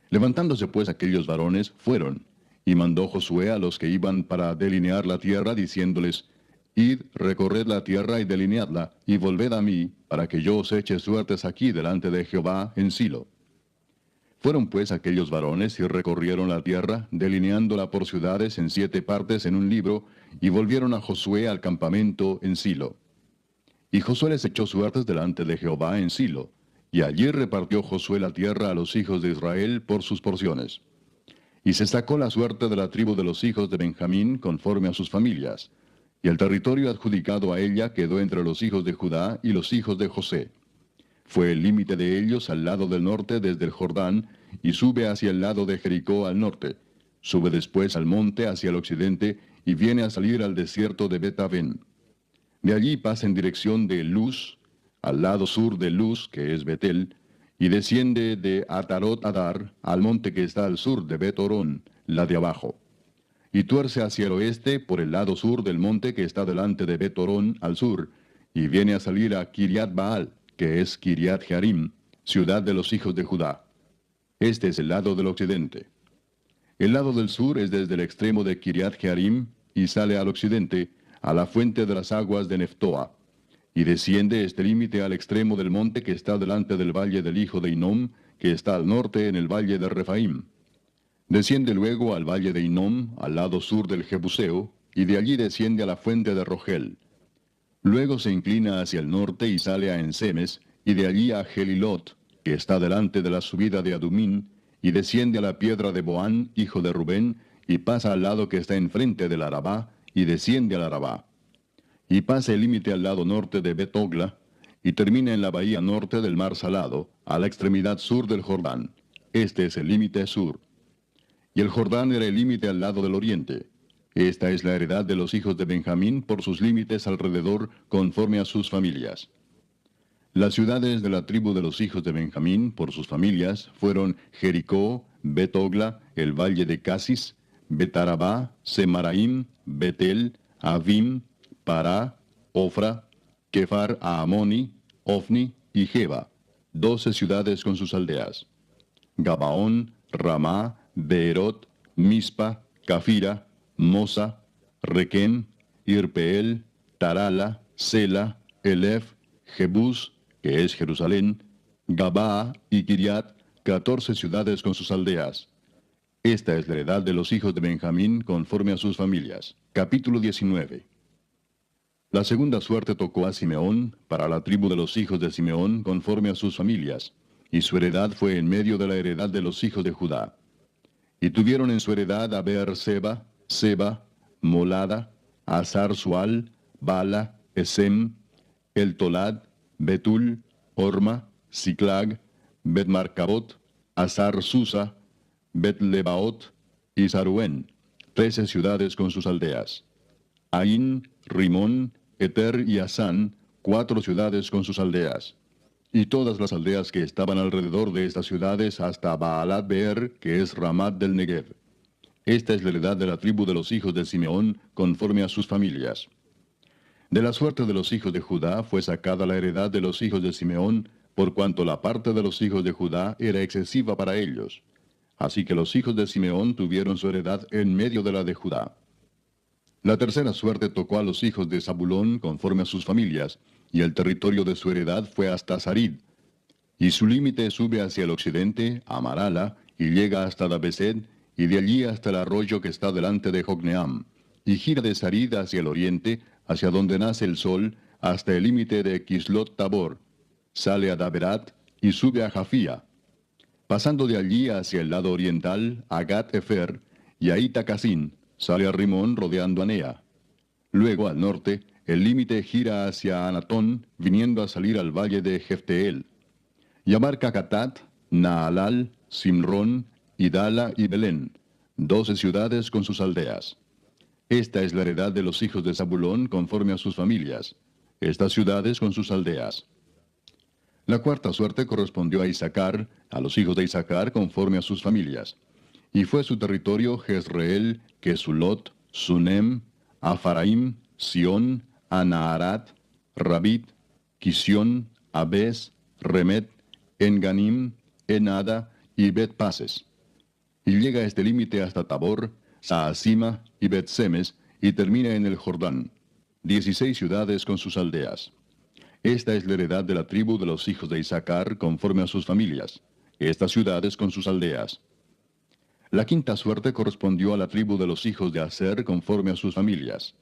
Levantándose pues aquellos varones, fueron, y mandó Josué a los que iban para delinear la tierra, diciéndoles: Id, recorred la tierra y delineadla, y volved a mí, para que yo os eche suertes aquí delante de Jehová en Silo. Fueron pues aquellos varones y recorrieron la tierra, delineándola por ciudades en 7 partes en un libro, y volvieron a Josué al campamento en Silo. Y Josué les echó suertes delante de Jehová en Silo, y allí repartió Josué la tierra a los hijos de Israel por sus porciones. Y se sacó la suerte de la tribu de los hijos de Benjamín conforme a sus familias, y el territorio adjudicado a ella quedó entre los hijos de Judá y los hijos de José. Fue el límite de ellos al lado del norte desde el Jordán, y sube hacia el lado de Jericó al norte. Sube después al monte hacia el occidente, y viene a salir al desierto de Bet-Aven. De allí pasa en dirección de Luz, al lado sur de Luz, que es Betel, y desciende de Atarot Adar al monte que está al sur de Bet-Orón, la de abajo. Y tuerce hacia el oeste por el lado sur del monte que está delante de Bet-Orón al sur, y viene a salir a Kiriat Baal, que es Kiriat Jearim, ciudad de los hijos de Judá. Este es el lado del occidente. El lado del sur es desde el extremo de Kiriat Jearim y sale al occidente, a la fuente de las aguas de Neftoa, y desciende este límite al extremo del monte que está delante del valle del hijo de Hinnom, que está al norte en el valle de Refaim. Desciende luego al valle de Hinnom, al lado sur del Jebuseo, y de allí desciende a la fuente de Rogel. Luego se inclina hacia el norte y sale a Ensemes, y de allí a Gelilot, que está delante de la subida de Adumín, y desciende a la piedra de Boán, hijo de Rubén, y pasa al lado que está enfrente del Arabá, y desciende al Arabá. Y pasa el límite al lado norte de Bet-Ogla, y termina en la bahía norte del mar Salado, a la extremidad sur del Jordán. Este es el límite sur. Y el Jordán era el límite al lado del oriente. Esta es la heredad de los hijos de Benjamín por sus límites alrededor, conforme a sus familias. Las ciudades de la tribu de los hijos de Benjamín, por sus familias, fueron Jericó, Bet-Ogla, el valle de Casis, Bet-Arabá, Semaraim, Betel, Avim, Pará, Ofra, Kefar Aamoni, Ofni y Geba, 12 ciudades con sus aldeas. Gabaón, Ramá, Beerot, Mispa, Cafira, Mosa, Requem, Irpeel, Tarala, Sela, Elef, Jebús, que es Jerusalén, Gabaa y Kiriat, 14 ciudades con sus aldeas. Esta es la heredad de los hijos de Benjamín conforme a sus familias. Capítulo 19. La segunda suerte tocó a Simeón, para la tribu de los hijos de Simeón conforme a sus familias, y su heredad fue en medio de la heredad de los hijos de Judá. Y tuvieron en su heredad a Beer-seba, Seba, Molada, Azar-Sual, Bala, Esem, El-Tolad, Betul, Orma, Siclag, Bet-Marcabot, Azar-Susa, Bet-Lebaot y Saruén, 13 ciudades con sus aldeas. Ain, Rimón, Eter y Asán, 4 ciudades con sus aldeas. Y todas las aldeas que estaban alrededor de estas ciudades hasta Baalat Beer, que es Ramat del Negev. Esta es la heredad de la tribu de los hijos de Simeón, conforme a sus familias. De la suerte de los hijos de Judá fue sacada la heredad de los hijos de Simeón, por cuanto la parte de los hijos de Judá era excesiva para ellos. Así que los hijos de Simeón tuvieron su heredad en medio de la de Judá. La tercera suerte tocó a los hijos de Zabulón conforme a sus familias, y el territorio de su heredad fue hasta Sarid. Y su límite sube hacia el occidente, a Marala, y llega hasta Dabesed, y de allí hasta el arroyo que está delante de Jocneam, y gira de Sarid hacia el oriente, hacia donde nace el sol, hasta el límite de Kislot Tabor. Sale a Daberat, y sube a Jafía. Pasando de allí hacia el lado oriental, a Gat-Efer, y a Itacasin, sale a Rimón rodeando a Nea. Luego, al norte, el límite gira hacia Anatón, viniendo a salir al valle de Jefteel. Y abarca Catat, Naalal, Simrón, Idala y Belén, 12 ciudades con sus aldeas. Esta es la heredad de los hijos de Zabulón conforme a sus familias, estas ciudades con sus aldeas. La cuarta suerte correspondió a Isaacar, a los hijos de Isaacar conforme a sus familias. Y fue su territorio Jezreel, Kesulot, Sunem, Afaraim, Sión, Anaharat, Rabit, Kisión, Abes, Remet, Enganim, Enada y Bet-Pases. Y llega a este límite hasta Tabor, Saasima y Bet-Semes, y termina en el Jordán, 16 ciudades con sus aldeas. Esta es la heredad de la tribu de los hijos de Isaacar conforme a sus familias, estas ciudades con sus aldeas. La quinta suerte correspondió a la tribu de los hijos de Aser conforme a sus familias.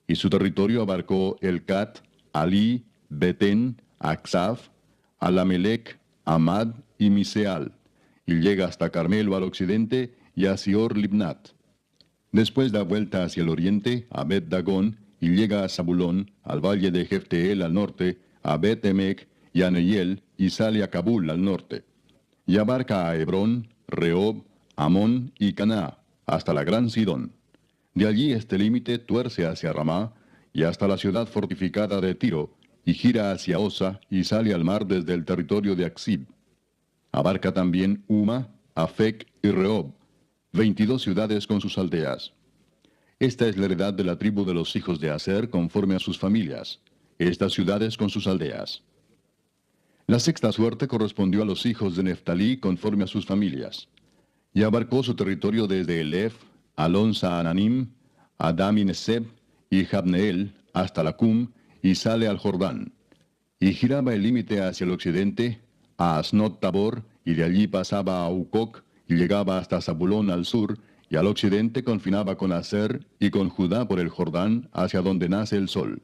Y su territorio abarcó Elcat, Alí, Betén, Aksaf, Alamelec, Amad y Miseal, y llega hasta Carmelo al occidente y a Sior Libnat. Después da vuelta hacia el oriente a Bet Dagón y llega a Zabulón, al valle de Jefteel al norte, a Bet Emec y a Neiel, y sale a Cabul al norte. Y abarca a Hebrón, Rehob, Amón y Caná, hasta la gran Sidón. De allí este límite tuerce hacia Ramá y hasta la ciudad fortificada de Tiro, y gira hacia Osa y sale al mar desde el territorio de Aksib. Abarca también Uma, Afec y Rehob, 22 ciudades con sus aldeas. Esta es la heredad de la tribu de los hijos de Aser conforme a sus familias, estas ciudades con sus aldeas. La sexta suerte correspondió a los hijos de Neftalí conforme a sus familias, y abarcó su territorio desde Elef, Alon Saananim, Adam y Neseb y Jabneel hasta Lacum, y sale al Jordán. Y giraba el límite hacia el occidente, a Asnot Tabor, y de allí pasaba a Ucoc, y llegaba hasta Zabulón al sur, y al occidente confinaba con Aser y con Judá por el Jordán, hacia donde nace el sol.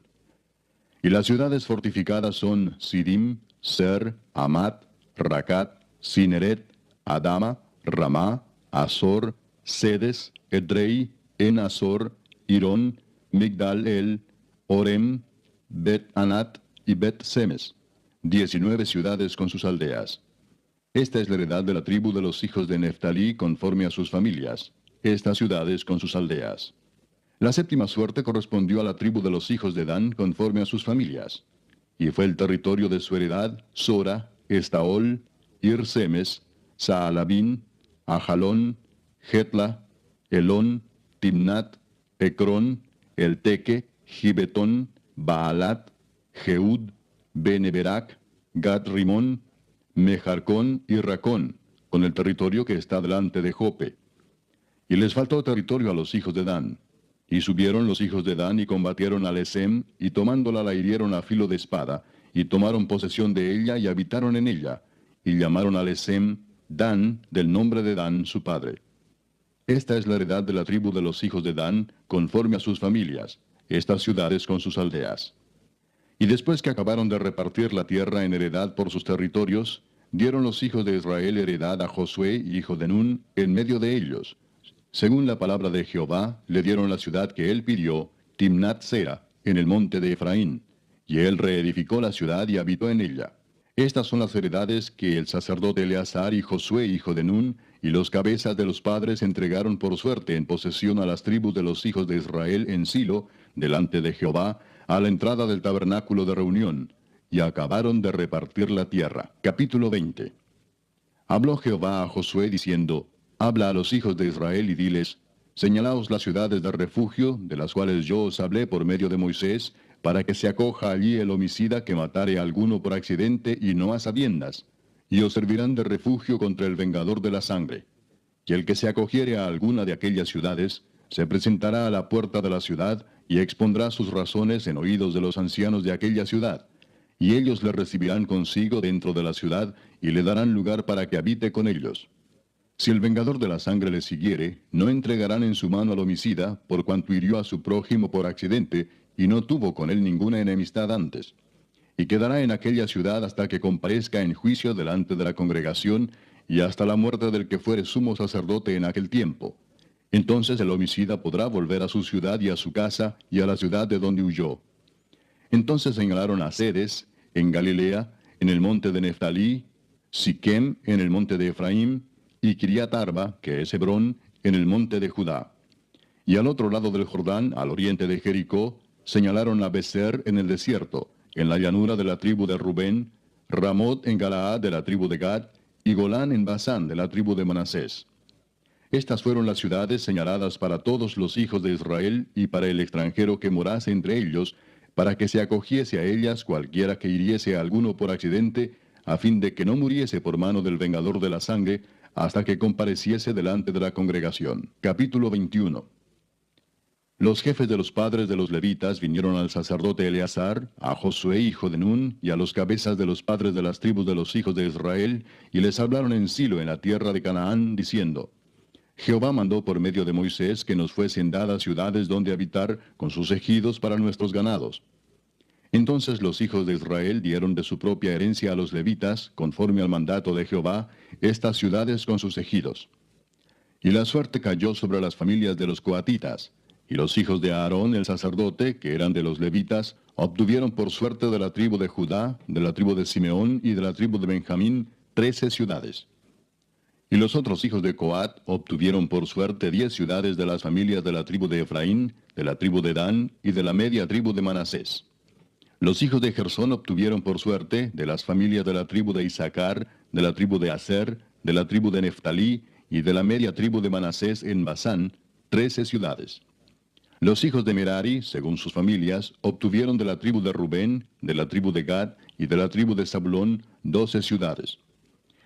Y las ciudades fortificadas son Sidim, Ser, Amat, Racat, Cineret, Adama, Ramá, Azor, Sedes, Edrei, En-Azor, Irón, Migdal-El, Orem, Bet-Anat y Bet-Semes, 19 ciudades con sus aldeas. Esta es la heredad de la tribu de los hijos de Neftalí conforme a sus familias, estas ciudades con sus aldeas. La séptima suerte correspondió a la tribu de los hijos de Dan conforme a sus familias, y fue el territorio de su heredad Sora, Estaol, Ir-Semes, Saalabín, Ajalón, Getla, Elón, Timnat, Ecrón, Elteque, Gibetón, Baalat, Jeud, Beneberac, Gat-Rimón, Mejarcón y Racón, con el territorio que está delante de Jope. Y les faltó territorio a los hijos de Dan. Y subieron los hijos de Dan y combatieron a Lesem, y tomándola la hirieron a filo de espada, y tomaron posesión de ella y habitaron en ella, y llamaron a Lesem Dan, del nombre de Dan su padre. Esta es la heredad de la tribu de los hijos de Dan, conforme a sus familias, estas ciudades con sus aldeas. Y después que acabaron de repartir la tierra en heredad por sus territorios, dieron los hijos de Israel heredad a Josué, hijo de Nun, en medio de ellos. Según la palabra de Jehová, le dieron la ciudad que él pidió, Timnat Sera, en el monte de Efraín, y él reedificó la ciudad y habitó en ella. Estas son las heredades que el sacerdote Eleazar y Josué, hijo de Nun, y los cabezas de los padres entregaron por suerte en posesión a las tribus de los hijos de Israel en Silo, delante de Jehová, a la entrada del tabernáculo de reunión, y acabaron de repartir la tierra. Capítulo 20. Habló Jehová a Josué diciendo, habla a los hijos de Israel y diles, señalaos las ciudades de refugio, de las cuales yo os hablé por medio de Moisés, para que se acoja allí el homicida que matare a alguno por accidente y no a sabiendas, y os servirán de refugio contra el vengador de la sangre. Y el que se acogiere a alguna de aquellas ciudades, se presentará a la puerta de la ciudad, y expondrá sus razones en oídos de los ancianos de aquella ciudad, y ellos le recibirán consigo dentro de la ciudad, y le darán lugar para que habite con ellos. Si el vengador de la sangre le siguiere, no entregarán en su mano al homicida, por cuanto hirió a su prójimo por accidente, y no tuvo con él ninguna enemistad antes. Y quedará en aquella ciudad hasta que comparezca en juicio delante de la congregación, y hasta la muerte del que fuere sumo sacerdote en aquel tiempo. Entonces el homicida podrá volver a su ciudad y a su casa, y a la ciudad de donde huyó. Entonces señalaron a Sedes, en Galilea, en el monte de Neftalí, Siquem, en el monte de Efraín, y Kiriat Arba, que es Hebrón, en el monte de Judá. Y al otro lado del Jordán, al oriente de Jericó, señalaron a Beser en el desierto, en la llanura de la tribu de Rubén, Ramot en Galaad de la tribu de Gad, y Golán en Basán de la tribu de Manasés. Estas fueron las ciudades señaladas para todos los hijos de Israel y para el extranjero que morase entre ellos, para que se acogiese a ellas cualquiera que hiriese a alguno por accidente, a fin de que no muriese por mano del vengador de la sangre, hasta que compareciese delante de la congregación. Capítulo 21. Los jefes de los padres de los levitas vinieron al sacerdote Eleazar, a Josué hijo de Nun, y a los cabezas de los padres de las tribus de los hijos de Israel, y les hablaron en Silo, en la tierra de Canaán, diciendo, Jehová mandó por medio de Moisés que nos fuesen dadas ciudades donde habitar, con sus ejidos para nuestros ganados. Entonces los hijos de Israel dieron de su propia herencia a los levitas, conforme al mandato de Jehová, estas ciudades con sus ejidos. Y la suerte cayó sobre las familias de los coatitas, y los hijos de Aarón el sacerdote, que eran de los levitas, obtuvieron por suerte de la tribu de Judá, de la tribu de Simeón y de la tribu de Benjamín 13 ciudades. Y los otros hijos de Coat obtuvieron por suerte 10 ciudades de las familias de la tribu de Efraín, de la tribu de Dan y de la media tribu de Manasés. Los hijos de Gersón obtuvieron por suerte de las familias de la tribu de Isaacar, de la tribu de Aser, de la tribu de Neftalí y de la media tribu de Manasés en Basán, 13 ciudades. Los hijos de Merari, según sus familias, obtuvieron de la tribu de Rubén, de la tribu de Gad y de la tribu de Zabulón 12 ciudades.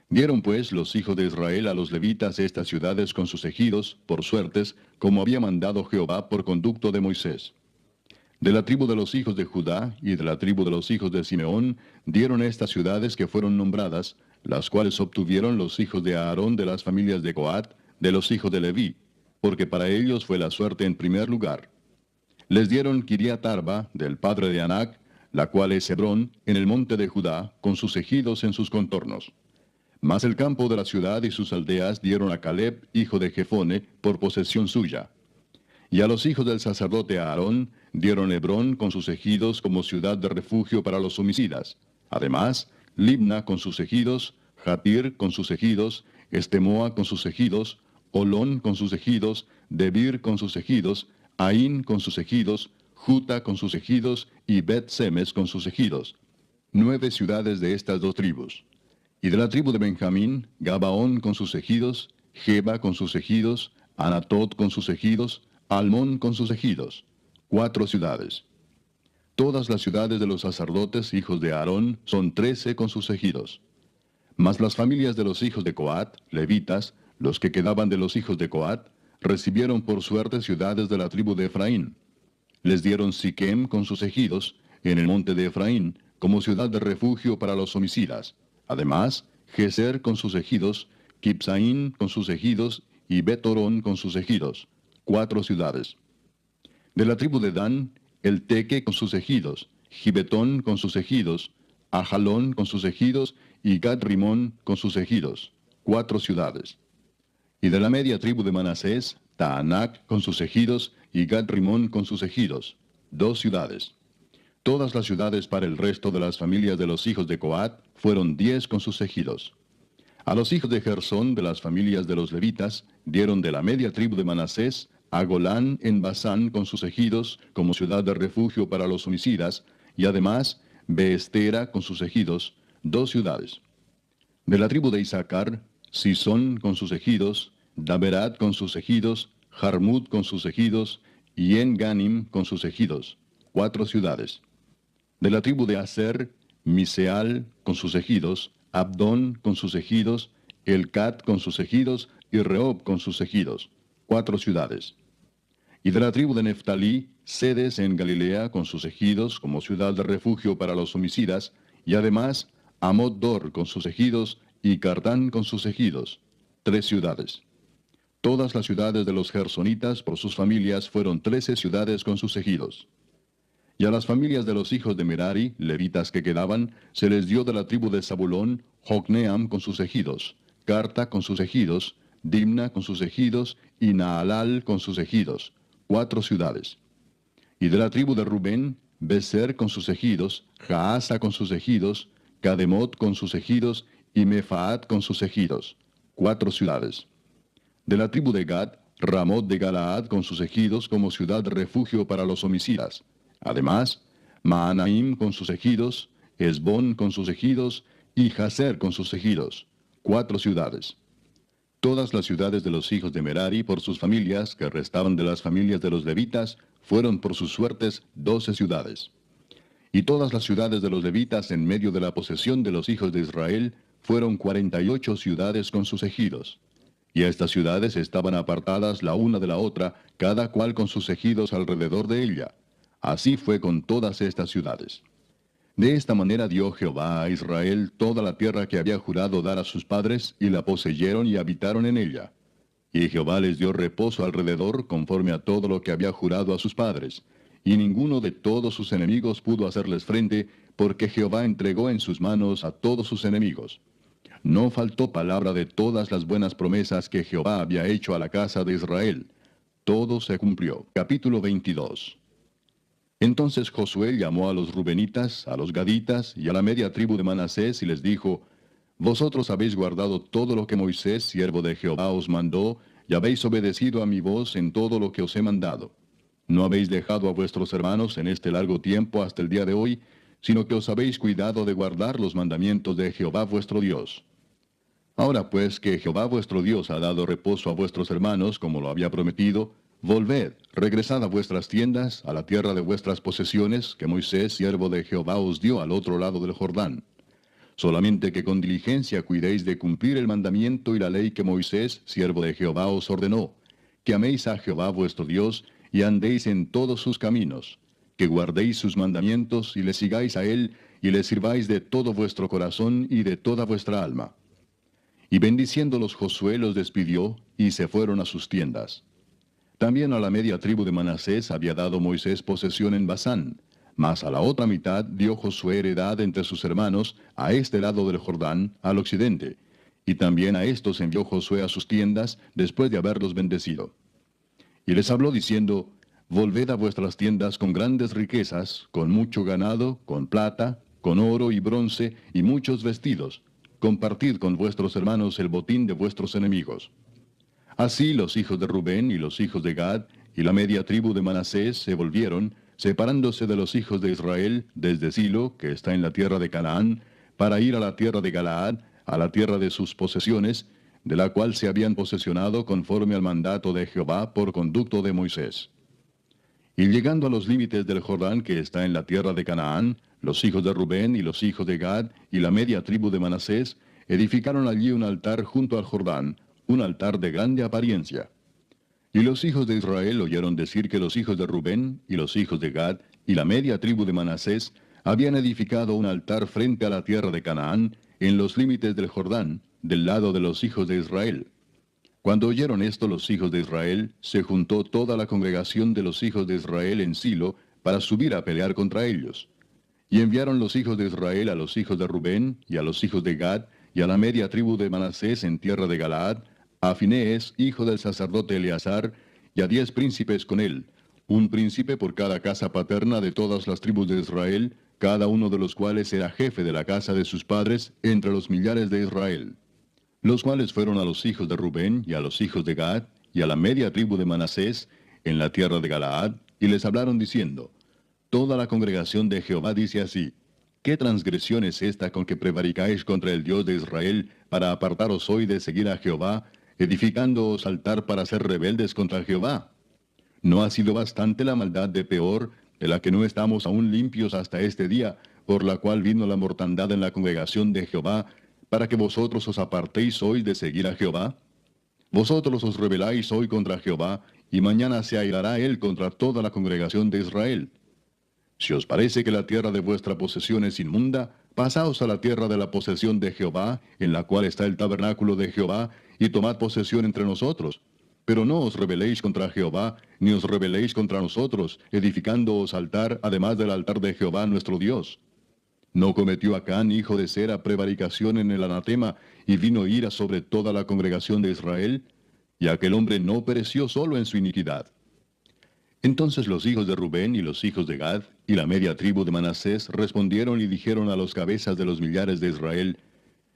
Dieron pues los hijos de Israel a los levitas estas ciudades con sus ejidos, por suertes, como había mandado Jehová por conducto de Moisés. De la tribu de los hijos de Judá y de la tribu de los hijos de Simeón dieron estas ciudades que fueron nombradas, las cuales obtuvieron los hijos de Aarón de las familias de Coat, de los hijos de Leví, porque para ellos fue la suerte en primer lugar. Les dieron Kiriat Arba, del padre de Anac, la cual es Hebrón, en el monte de Judá, con sus ejidos en sus contornos. Mas el campo de la ciudad y sus aldeas dieron a Caleb, hijo de Jefone, por posesión suya. Y a los hijos del sacerdote Aarón dieron Hebrón con sus ejidos como ciudad de refugio para los homicidas. Además, Libna con sus ejidos, Jatir con sus ejidos, Estemoa con sus ejidos, Olón con sus ejidos, Debir con sus ejidos, Aín con sus ejidos, Juta con sus ejidos y Bet-Semes con sus ejidos. 9 ciudades de estas dos tribus. Y de la tribu de Benjamín, Gabaón con sus ejidos, Geba con sus ejidos, Anatot con sus ejidos, Almón con sus ejidos, 4 ciudades. Todas las ciudades de los sacerdotes, hijos de Aarón, son 13 con sus ejidos. Mas las familias de los hijos de Coat, levitas, los que quedaban de los hijos de Coat, recibieron por suerte ciudades de la tribu de Efraín. Les dieron Siquem con sus ejidos, en el monte de Efraín, como ciudad de refugio para los homicidas. Además, Geser con sus ejidos, Kipsaín con sus ejidos y Betorón con sus ejidos, 4 ciudades. De la tribu de Dan, el Teque con sus ejidos, Gibetón con sus ejidos, Ajalón con sus ejidos y Gad-Rimón con sus ejidos, 4 ciudades. Y de la media tribu de Manasés, Taanac con sus ejidos y Gad-Rimón con sus ejidos, 2 ciudades. Todas las ciudades para el resto de las familias de los hijos de Coat fueron 10 con sus ejidos. A los hijos de Gersón de las familias de los levitas dieron de la media tribu de Manasés a Golán en Basán con sus ejidos como ciudad de refugio para los homicidas, y además Beestera con sus ejidos, 2 ciudades. De la tribu de Isaacar, Sisón con sus ejidos, Daberat con sus ejidos, Jarmut con sus ejidos, y En-Ganim con sus ejidos, 4 ciudades. De la tribu de Aser, Miseal con sus ejidos, Abdón con sus ejidos, Elcat con sus ejidos y Rehob con sus ejidos, 4 ciudades. Y de la tribu de Neftalí, Sedes en Galilea con sus ejidos como ciudad de refugio para los homicidas, y además Amot-Dor con sus ejidos y Cardán con sus ejidos, 3 ciudades. Todas las ciudades de los gersonitas por sus familias fueron 13 ciudades con sus ejidos. Y a las familias de los hijos de Merari, levitas que quedaban, se les dio de la tribu de Zabulón, Jocneam con sus ejidos, Carta con sus ejidos, Dimna con sus ejidos y Naalal con sus ejidos, 4 ciudades. Y de la tribu de Rubén, Beser con sus ejidos, Jaasa con sus ejidos, Cademot con sus ejidos y Mefaat con sus ejidos, 4 ciudades. De la tribu de Gad, Ramot de Galaad con sus ejidos como ciudad de refugio para los homicidas. Además, Maanaim con sus ejidos, Esbón con sus ejidos y Jaser con sus ejidos, 4 ciudades. Todas las ciudades de los hijos de Merari por sus familias, que restaban de las familias de los levitas, fueron por sus suertes 12 ciudades. Y todas las ciudades de los levitas en medio de la posesión de los hijos de Israel fueron 48 ciudades con sus ejidos. Y estas ciudades estaban apartadas la una de la otra, cada cual con sus ejidos alrededor de ella. Así fue con todas estas ciudades. De esta manera dio Jehová a Israel toda la tierra que había jurado dar a sus padres, y la poseyeron y habitaron en ella. Y Jehová les dio reposo alrededor, conforme a todo lo que había jurado a sus padres. y ninguno de todos sus enemigos pudo hacerles frente, porque Jehová entregó en sus manos a todos sus enemigos. No faltó palabra de todas las buenas promesas que Jehová había hecho a la casa de Israel. Todo se cumplió. Capítulo 22. Entonces Josué llamó a los rubenitas, a los gaditas y a la media tribu de Manasés y les dijo: Vosotros habéis guardado todo lo que Moisés, siervo de Jehová, os mandó, y habéis obedecido a mi voz en todo lo que os he mandado. No habéis dejado a vuestros hermanos en este largo tiempo hasta el día de hoy, sino que os habéis cuidado de guardar los mandamientos de Jehová vuestro Dios. Ahora pues que Jehová vuestro Dios ha dado reposo a vuestros hermanos, como lo había prometido, volved, regresad a vuestras tiendas, a la tierra de vuestras posesiones, que Moisés, siervo de Jehová, os dio al otro lado del Jordán. Solamente que con diligencia cuidéis de cumplir el mandamiento y la ley que Moisés, siervo de Jehová, os ordenó, que améis a Jehová vuestro Dios, y andéis en todos sus caminos, que guardéis sus mandamientos, y le sigáis a él, y le sirváis de todo vuestro corazón y de toda vuestra alma. Y bendiciéndolos Josué los despidió, y se fueron a sus tiendas. También a la media tribu de Manasés había dado Moisés posesión en Basán, mas a la otra mitad dio Josué heredad entre sus hermanos, a este lado del Jordán, al occidente, y también a estos envió Josué a sus tiendas, después de haberlos bendecido. Y les habló diciendo: Volved a vuestras tiendas con grandes riquezas, con mucho ganado, con plata, con oro y bronce, y muchos vestidos. Compartid con vuestros hermanos el botín de vuestros enemigos. Así los hijos de Rubén y los hijos de Gad y la media tribu de Manasés se volvieron, separándose de los hijos de Israel desde Silo, que está en la tierra de Canaán, para ir a la tierra de Galaad, a la tierra de sus posesiones, de la cual se habían posesionado conforme al mandato de Jehová por conducto de Moisés. Y llegando a los límites del Jordán que está en la tierra de Canaán, los hijos de Rubén y los hijos de Gad y la media tribu de Manasés edificaron allí un altar junto al Jordán, un altar de grande apariencia. Y los hijos de Israel oyeron decir que los hijos de Rubén y los hijos de Gad y la media tribu de Manasés habían edificado un altar frente a la tierra de Canaán, en los límites del Jordán, del lado de los hijos de Israel. Cuando oyeron esto los hijos de Israel, se juntó toda la congregación de los hijos de Israel en Silo para subir a pelear contra ellos. Y enviaron los hijos de Israel a los hijos de Rubén y a los hijos de Gad y a la media tribu de Manasés en tierra de Galaad, a Finehés, hijo del sacerdote Eleazar, y a 10 príncipes con él, un príncipe por cada casa paterna de todas las tribus de Israel, cada uno de los cuales era jefe de la casa de sus padres entre los millares de Israel. Los cuales fueron a los hijos de Rubén y a los hijos de Gad y a la media tribu de Manasés en la tierra de Galaad, y les hablaron diciendo: Toda la congregación de Jehová dice así: ¿Qué transgresión es esta con que prevaricáis contra el Dios de Israel para apartaros hoy de seguir a Jehová, edificándoos altar para ser rebeldes contra Jehová? ¿No ha sido bastante la maldad de Peor, de la que no estamos aún limpios hasta este día, por la cual vino la mortandad en la congregación de Jehová, para que vosotros os apartéis hoy de seguir a Jehová? Vosotros os rebeláis hoy contra Jehová, y mañana se airará él contra toda la congregación de Israel. Si os parece que la tierra de vuestra posesión es inmunda, pasaos a la tierra de la posesión de Jehová, en la cual está el tabernáculo de Jehová, y tomad posesión entre nosotros. Pero no os rebeléis contra Jehová, ni os rebeléis contra nosotros, edificándoos altar, además del altar de Jehová nuestro Dios. ¿No cometió Acán, hijo de Sera, prevaricación en el anatema, y vino ira sobre toda la congregación de Israel? Y aquel hombre no pereció solo en su iniquidad. Entonces los hijos de Rubén y los hijos de Gad y la media tribu de Manasés respondieron y dijeron a los cabezas de los millares de Israel: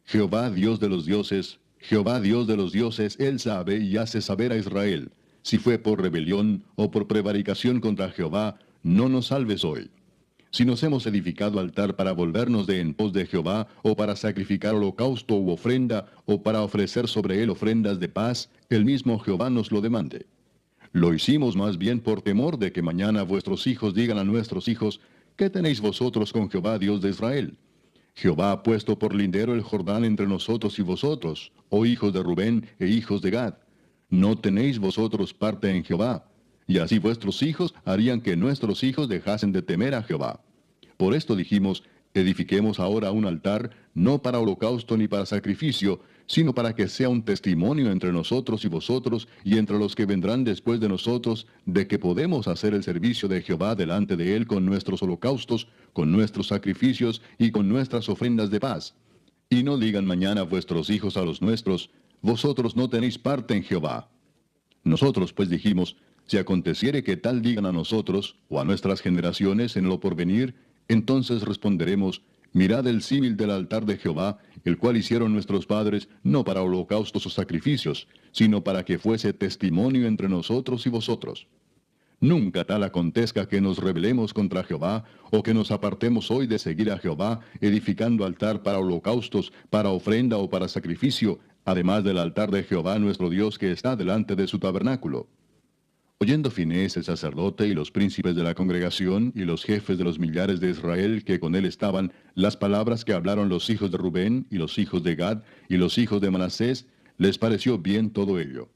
Jehová Dios de los dioses, Jehová Dios de los dioses, él sabe y hace saber a Israel, si fue por rebelión o por prevaricación contra Jehová, no nos salves hoy. Si nos hemos edificado altar para volvernos de en pos de Jehová, o para sacrificar holocausto u ofrenda, o para ofrecer sobre él ofrendas de paz, el mismo Jehová nos lo demande. Lo hicimos más bien por temor de que mañana vuestros hijos digan a nuestros hijos: ¿Qué tenéis vosotros con Jehová Dios de Israel? Jehová ha puesto por lindero el Jordán entre nosotros y vosotros, oh hijos de Rubén e hijos de Gad. No tenéis vosotros parte en Jehová, y así vuestros hijos harían que nuestros hijos dejasen de temer a Jehová. Por esto dijimos: edifiquemos ahora un altar, no para holocausto ni para sacrificio, sino para que sea un testimonio entre nosotros y vosotros, y entre los que vendrán después de nosotros, de que podemos hacer el servicio de Jehová delante de él con nuestros holocaustos, con nuestros sacrificios y con nuestras ofrendas de paz. Y no digan mañana vuestros hijos a los nuestros, vosotros no tenéis parte en Jehová. Nosotros pues dijimos, si aconteciere que tal digan a nosotros, o a nuestras generaciones en lo porvenir, entonces responderemos, mirad el símil del altar de Jehová, el cual hicieron nuestros padres, no para holocaustos o sacrificios, sino para que fuese testimonio entre nosotros y vosotros. Nunca tal acontezca que nos rebelemos contra Jehová, o que nos apartemos hoy de seguir a Jehová, edificando altar para holocaustos, para ofrenda o para sacrificio, además del altar de Jehová nuestro Dios que está delante de su tabernáculo. Oyendo Finehés el sacerdote y los príncipes de la congregación y los jefes de los millares de Israel que con él estaban, las palabras que hablaron los hijos de Rubén y los hijos de Gad y los hijos de Manasés, les pareció bien todo ello.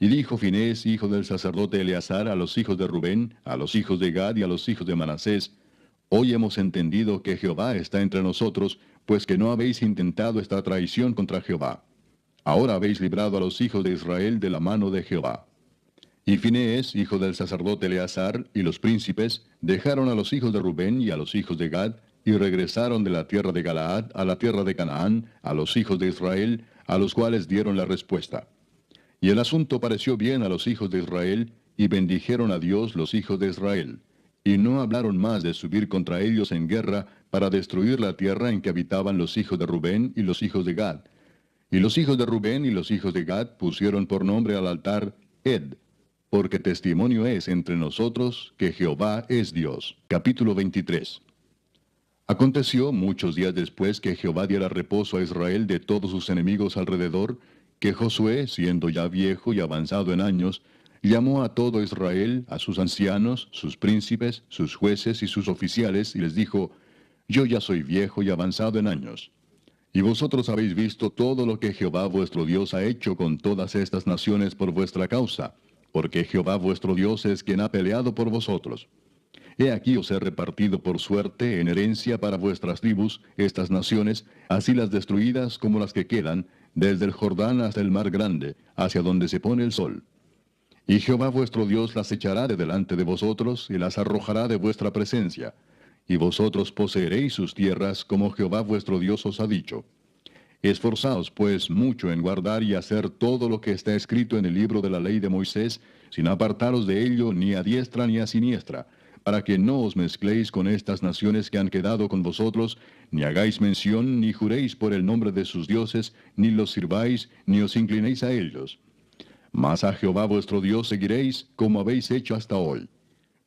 Y dijo Finehés, hijo del sacerdote Eleazar, a los hijos de Rubén, a los hijos de Gad y a los hijos de Manasés, hoy hemos entendido que Jehová está entre nosotros, pues que no habéis intentado esta traición contra Jehová. Ahora habéis librado a los hijos de Israel de la mano de Jehová. Y Finehés, hijo del sacerdote Eleazar, y los príncipes, dejaron a los hijos de Rubén y a los hijos de Gad, y regresaron de la tierra de Galaad a la tierra de Canaán, a los hijos de Israel, a los cuales dieron la respuesta. Y el asunto pareció bien a los hijos de Israel, y bendijeron a Dios los hijos de Israel. Y no hablaron más de subir contra ellos en guerra, para destruir la tierra en que habitaban los hijos de Rubén y los hijos de Gad. Y los hijos de Rubén y los hijos de Gad pusieron por nombre al altar Ed, porque testimonio es entre nosotros que Jehová es Dios. Capítulo 23. Aconteció muchos días después que Jehová diera reposo a Israel de todos sus enemigos alrededor, que Josué, siendo ya viejo y avanzado en años, llamó a todo Israel, a sus ancianos, sus príncipes, sus jueces y sus oficiales, y les dijo, yo ya soy viejo y avanzado en años. Y vosotros habéis visto todo lo que Jehová vuestro Dios ha hecho con todas estas naciones por vuestra causa, porque Jehová vuestro Dios es quien ha peleado por vosotros. He aquí os he repartido por suerte en herencia para vuestras tribus estas naciones, así las destruidas como las que quedan, desde el Jordán hasta el mar grande, hacia donde se pone el sol. Y Jehová vuestro Dios las echará de delante de vosotros, y las arrojará de vuestra presencia, y vosotros poseeréis sus tierras, como Jehová vuestro Dios os ha dicho. Esforzaos, pues, mucho en guardar y hacer todo lo que está escrito en el libro de la ley de Moisés, sin apartaros de ello ni a diestra ni a siniestra, para que no os mezcléis con estas naciones que han quedado con vosotros, ni hagáis mención, ni juréis por el nombre de sus dioses, ni los sirváis, ni os inclinéis a ellos. Mas a Jehová vuestro Dios seguiréis, como habéis hecho hasta hoy.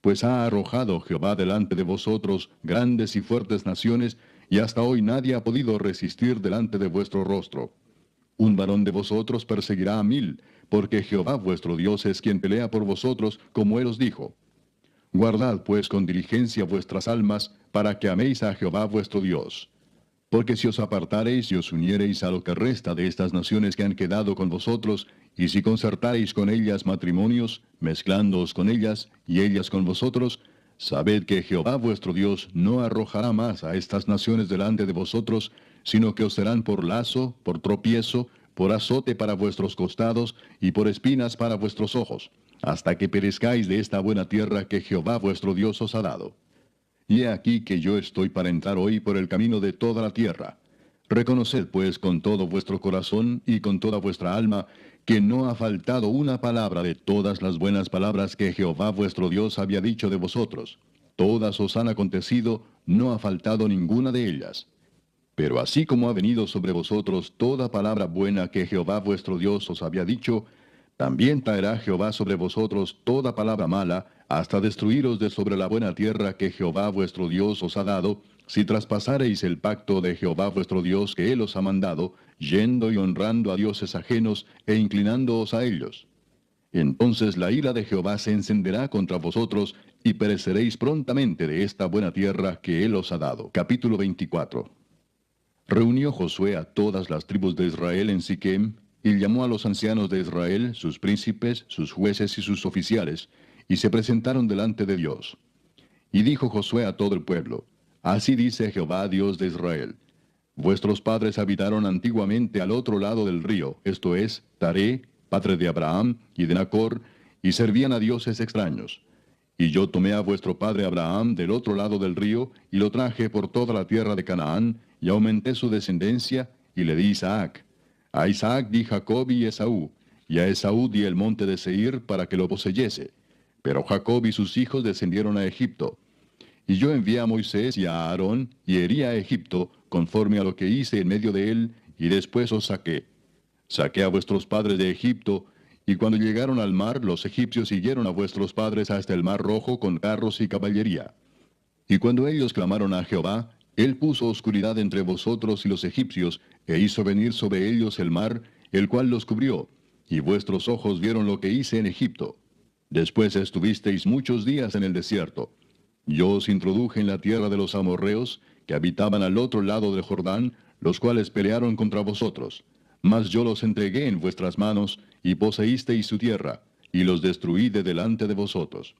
Pues ha arrojado Jehová delante de vosotros grandes y fuertes naciones, y hasta hoy nadie ha podido resistir delante de vuestro rostro. Un varón de vosotros perseguirá a 1000, porque Jehová vuestro Dios es quien pelea por vosotros, como él os dijo. Guardad pues con diligencia vuestras almas, para que améis a Jehová vuestro Dios. Porque si os apartareis y os uniereis a lo que resta de estas naciones que han quedado con vosotros, y si concertareis con ellas matrimonios, mezclándoos con ellas, y ellas con vosotros, sabed que Jehová vuestro Dios no arrojará más a estas naciones delante de vosotros, sino que os serán por lazo, por tropiezo, por azote para vuestros costados, y por espinas para vuestros ojos, hasta que perezcáis de esta buena tierra que Jehová vuestro Dios os ha dado. Y he aquí que yo estoy para entrar hoy por el camino de toda la tierra. Reconoced pues con todo vuestro corazón y con toda vuestra alma, que no ha faltado una palabra de todas las buenas palabras que Jehová vuestro Dios había dicho de vosotros. Todas os han acontecido, no ha faltado ninguna de ellas. Pero así como ha venido sobre vosotros toda palabra buena que Jehová vuestro Dios os había dicho, también traerá Jehová sobre vosotros toda palabra mala, hasta destruiros de sobre la buena tierra que Jehová vuestro Dios os ha dado, si traspasareis el pacto de Jehová vuestro Dios que él os ha mandado, yendo y honrando a dioses ajenos e inclinándoos a ellos. Entonces la ira de Jehová se encenderá contra vosotros, y pereceréis prontamente de esta buena tierra que él os ha dado. Capítulo 24. Reunió Josué a todas las tribus de Israel en Siquem, y llamó a los ancianos de Israel, sus príncipes, sus jueces y sus oficiales, y se presentaron delante de Dios. Y dijo Josué a todo el pueblo, Así dice Jehová, Dios de Israel. Vuestros padres habitaron antiguamente al otro lado del río, esto es, Taré, padre de Abraham y de Nacor, y servían a dioses extraños. Y yo tomé a vuestro padre Abraham del otro lado del río, y lo traje por toda la tierra de Canaán, y aumenté su descendencia, y le di Isaac. A Isaac di Jacob y Esaú, y a Esaú di el monte de Seir para que lo poseyese. Pero Jacob y sus hijos descendieron a Egipto. Y yo envié a Moisés y a Aarón, y herí a Egipto, conforme a lo que hice en medio de él, y después os saqué. Saqué a vuestros padres de Egipto, y cuando llegaron al mar, los egipcios siguieron a vuestros padres hasta el mar rojo con carros y caballería. Y cuando ellos clamaron a Jehová, él puso oscuridad entre vosotros y los egipcios, e hizo venir sobre ellos el mar, el cual los cubrió, y vuestros ojos vieron lo que hice en Egipto. Después estuvisteis muchos días en el desierto. Yo os introduje en la tierra de los amorreos, que habitaban al otro lado del Jordán, los cuales pelearon contra vosotros. Mas yo los entregué en vuestras manos, y poseísteis su tierra, y los destruí de delante de vosotros.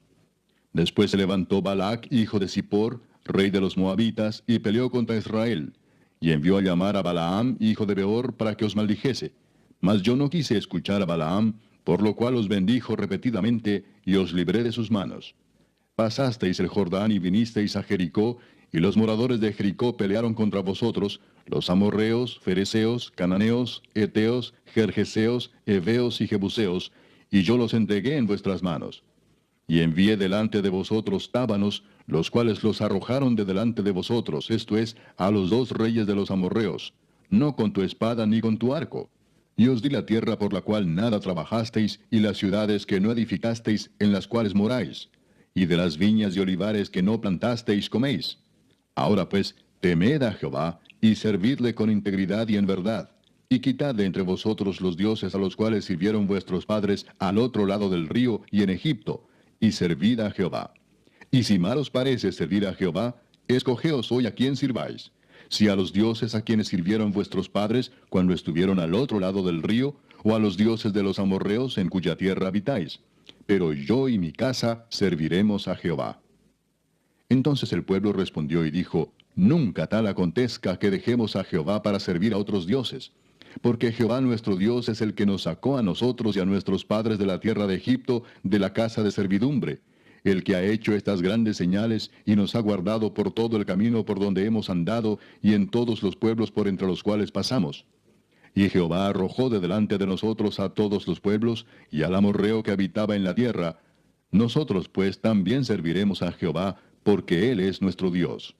Después se levantó Balac, hijo de Zippor, rey de los moabitas, y peleó contra Israel, y envió a llamar a Balaam, hijo de Beor, para que os maldijese. Mas yo no quise escuchar a Balaam, por lo cual os bendijo repetidamente, y os libré de sus manos. Pasasteis el Jordán y vinisteis a Jericó, y los moradores de Jericó pelearon contra vosotros, los amorreos, fereceos, cananeos, eteos, gergeseos, heveos y jebuseos, y yo los entregué en vuestras manos. Y envié delante de vosotros tábanos, los cuales los arrojaron de delante de vosotros, esto es, a los dos reyes de los amorreos, no con tu espada ni con tu arco. Y os di la tierra por la cual nada trabajasteis, y las ciudades que no edificasteis, en las cuales moráis. Y de las viñas y olivares que no plantasteis coméis. Ahora pues, temed a Jehová, y servidle con integridad y en verdad, y quitad de entre vosotros los dioses a los cuales sirvieron vuestros padres al otro lado del río y en Egipto, y servid a Jehová. Y si mal os parece servir a Jehová, escogeos hoy a quién sirváis, si a los dioses a quienes sirvieron vuestros padres cuando estuvieron al otro lado del río, o a los dioses de los amorreos en cuya tierra habitáis. Pero yo y mi casa serviremos a Jehová. Entonces el pueblo respondió y dijo, nunca tal acontezca que dejemos a Jehová para servir a otros dioses. Porque Jehová nuestro Dios es el que nos sacó a nosotros y a nuestros padres de la tierra de Egipto, de la casa de servidumbre, el que ha hecho estas grandes señales y nos ha guardado por todo el camino por donde hemos andado y en todos los pueblos por entre los cuales pasamos. Y Jehová arrojó de delante de nosotros a todos los pueblos y al amorreo que habitaba en la tierra. Nosotros pues también serviremos a Jehová, porque Él es nuestro Dios.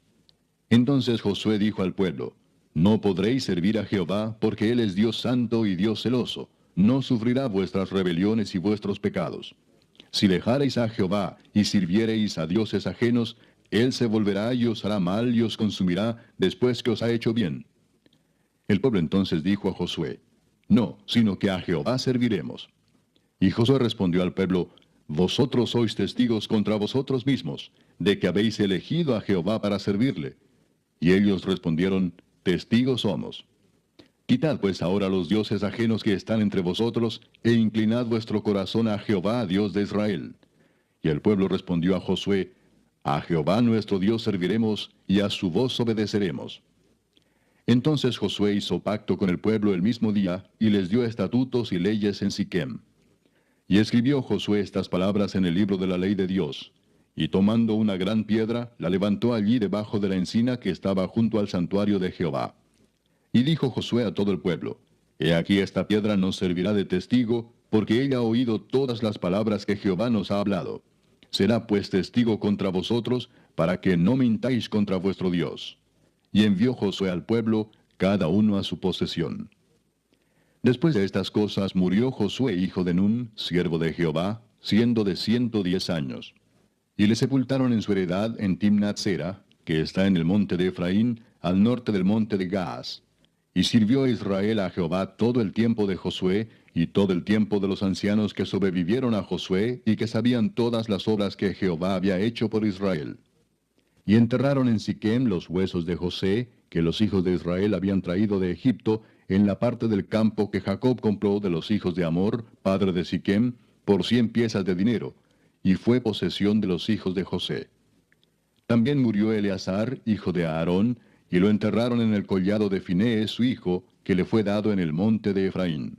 Entonces Josué dijo al pueblo, no podréis servir a Jehová, porque Él es Dios santo y Dios celoso. No sufrirá vuestras rebeliones y vuestros pecados. Si dejareis a Jehová y sirviereis a dioses ajenos, Él se volverá y os hará mal y os consumirá después que os ha hecho bien. El pueblo entonces dijo a Josué, no, sino que a Jehová serviremos. Y Josué respondió al pueblo, vosotros sois testigos contra vosotros mismos, de que habéis elegido a Jehová para servirle. Y ellos respondieron, testigos somos. Quitad pues ahora los dioses ajenos que están entre vosotros, e inclinad vuestro corazón a Jehová, Dios de Israel. Y el pueblo respondió a Josué, a Jehová nuestro Dios serviremos, y a su voz obedeceremos. Entonces Josué hizo pacto con el pueblo el mismo día, y les dio estatutos y leyes en Siquem. Y escribió Josué estas palabras en el libro de la ley de Dios. Y tomando una gran piedra, la levantó allí debajo de la encina que estaba junto al santuario de Jehová. Y dijo Josué a todo el pueblo, he aquí esta piedra nos servirá de testigo, porque ella ha oído todas las palabras que Jehová nos ha hablado. Será pues testigo contra vosotros, para que no mintáis contra vuestro Dios. Y envió Josué al pueblo, cada uno a su posesión. Después de estas cosas murió Josué hijo de Nun, siervo de Jehová, siendo de 110 años. Y le sepultaron en su heredad en Timnat-Sera, que está en el monte de Efraín, al norte del monte de Gaas. Y sirvió Israel a Jehová todo el tiempo de Josué, y todo el tiempo de los ancianos que sobrevivieron a Josué, y que sabían todas las obras que Jehová había hecho por Israel. Y enterraron en Siquem los huesos de José, que los hijos de Israel habían traído de Egipto, en la parte del campo que Jacob compró de los hijos de Amor, padre de Siquem, por 100 piezas de dinero, y fue posesión de los hijos de José. También murió Eleazar, hijo de Aarón, y lo enterraron en el collado de Finehés su hijo, que le fue dado en el monte de Efraín.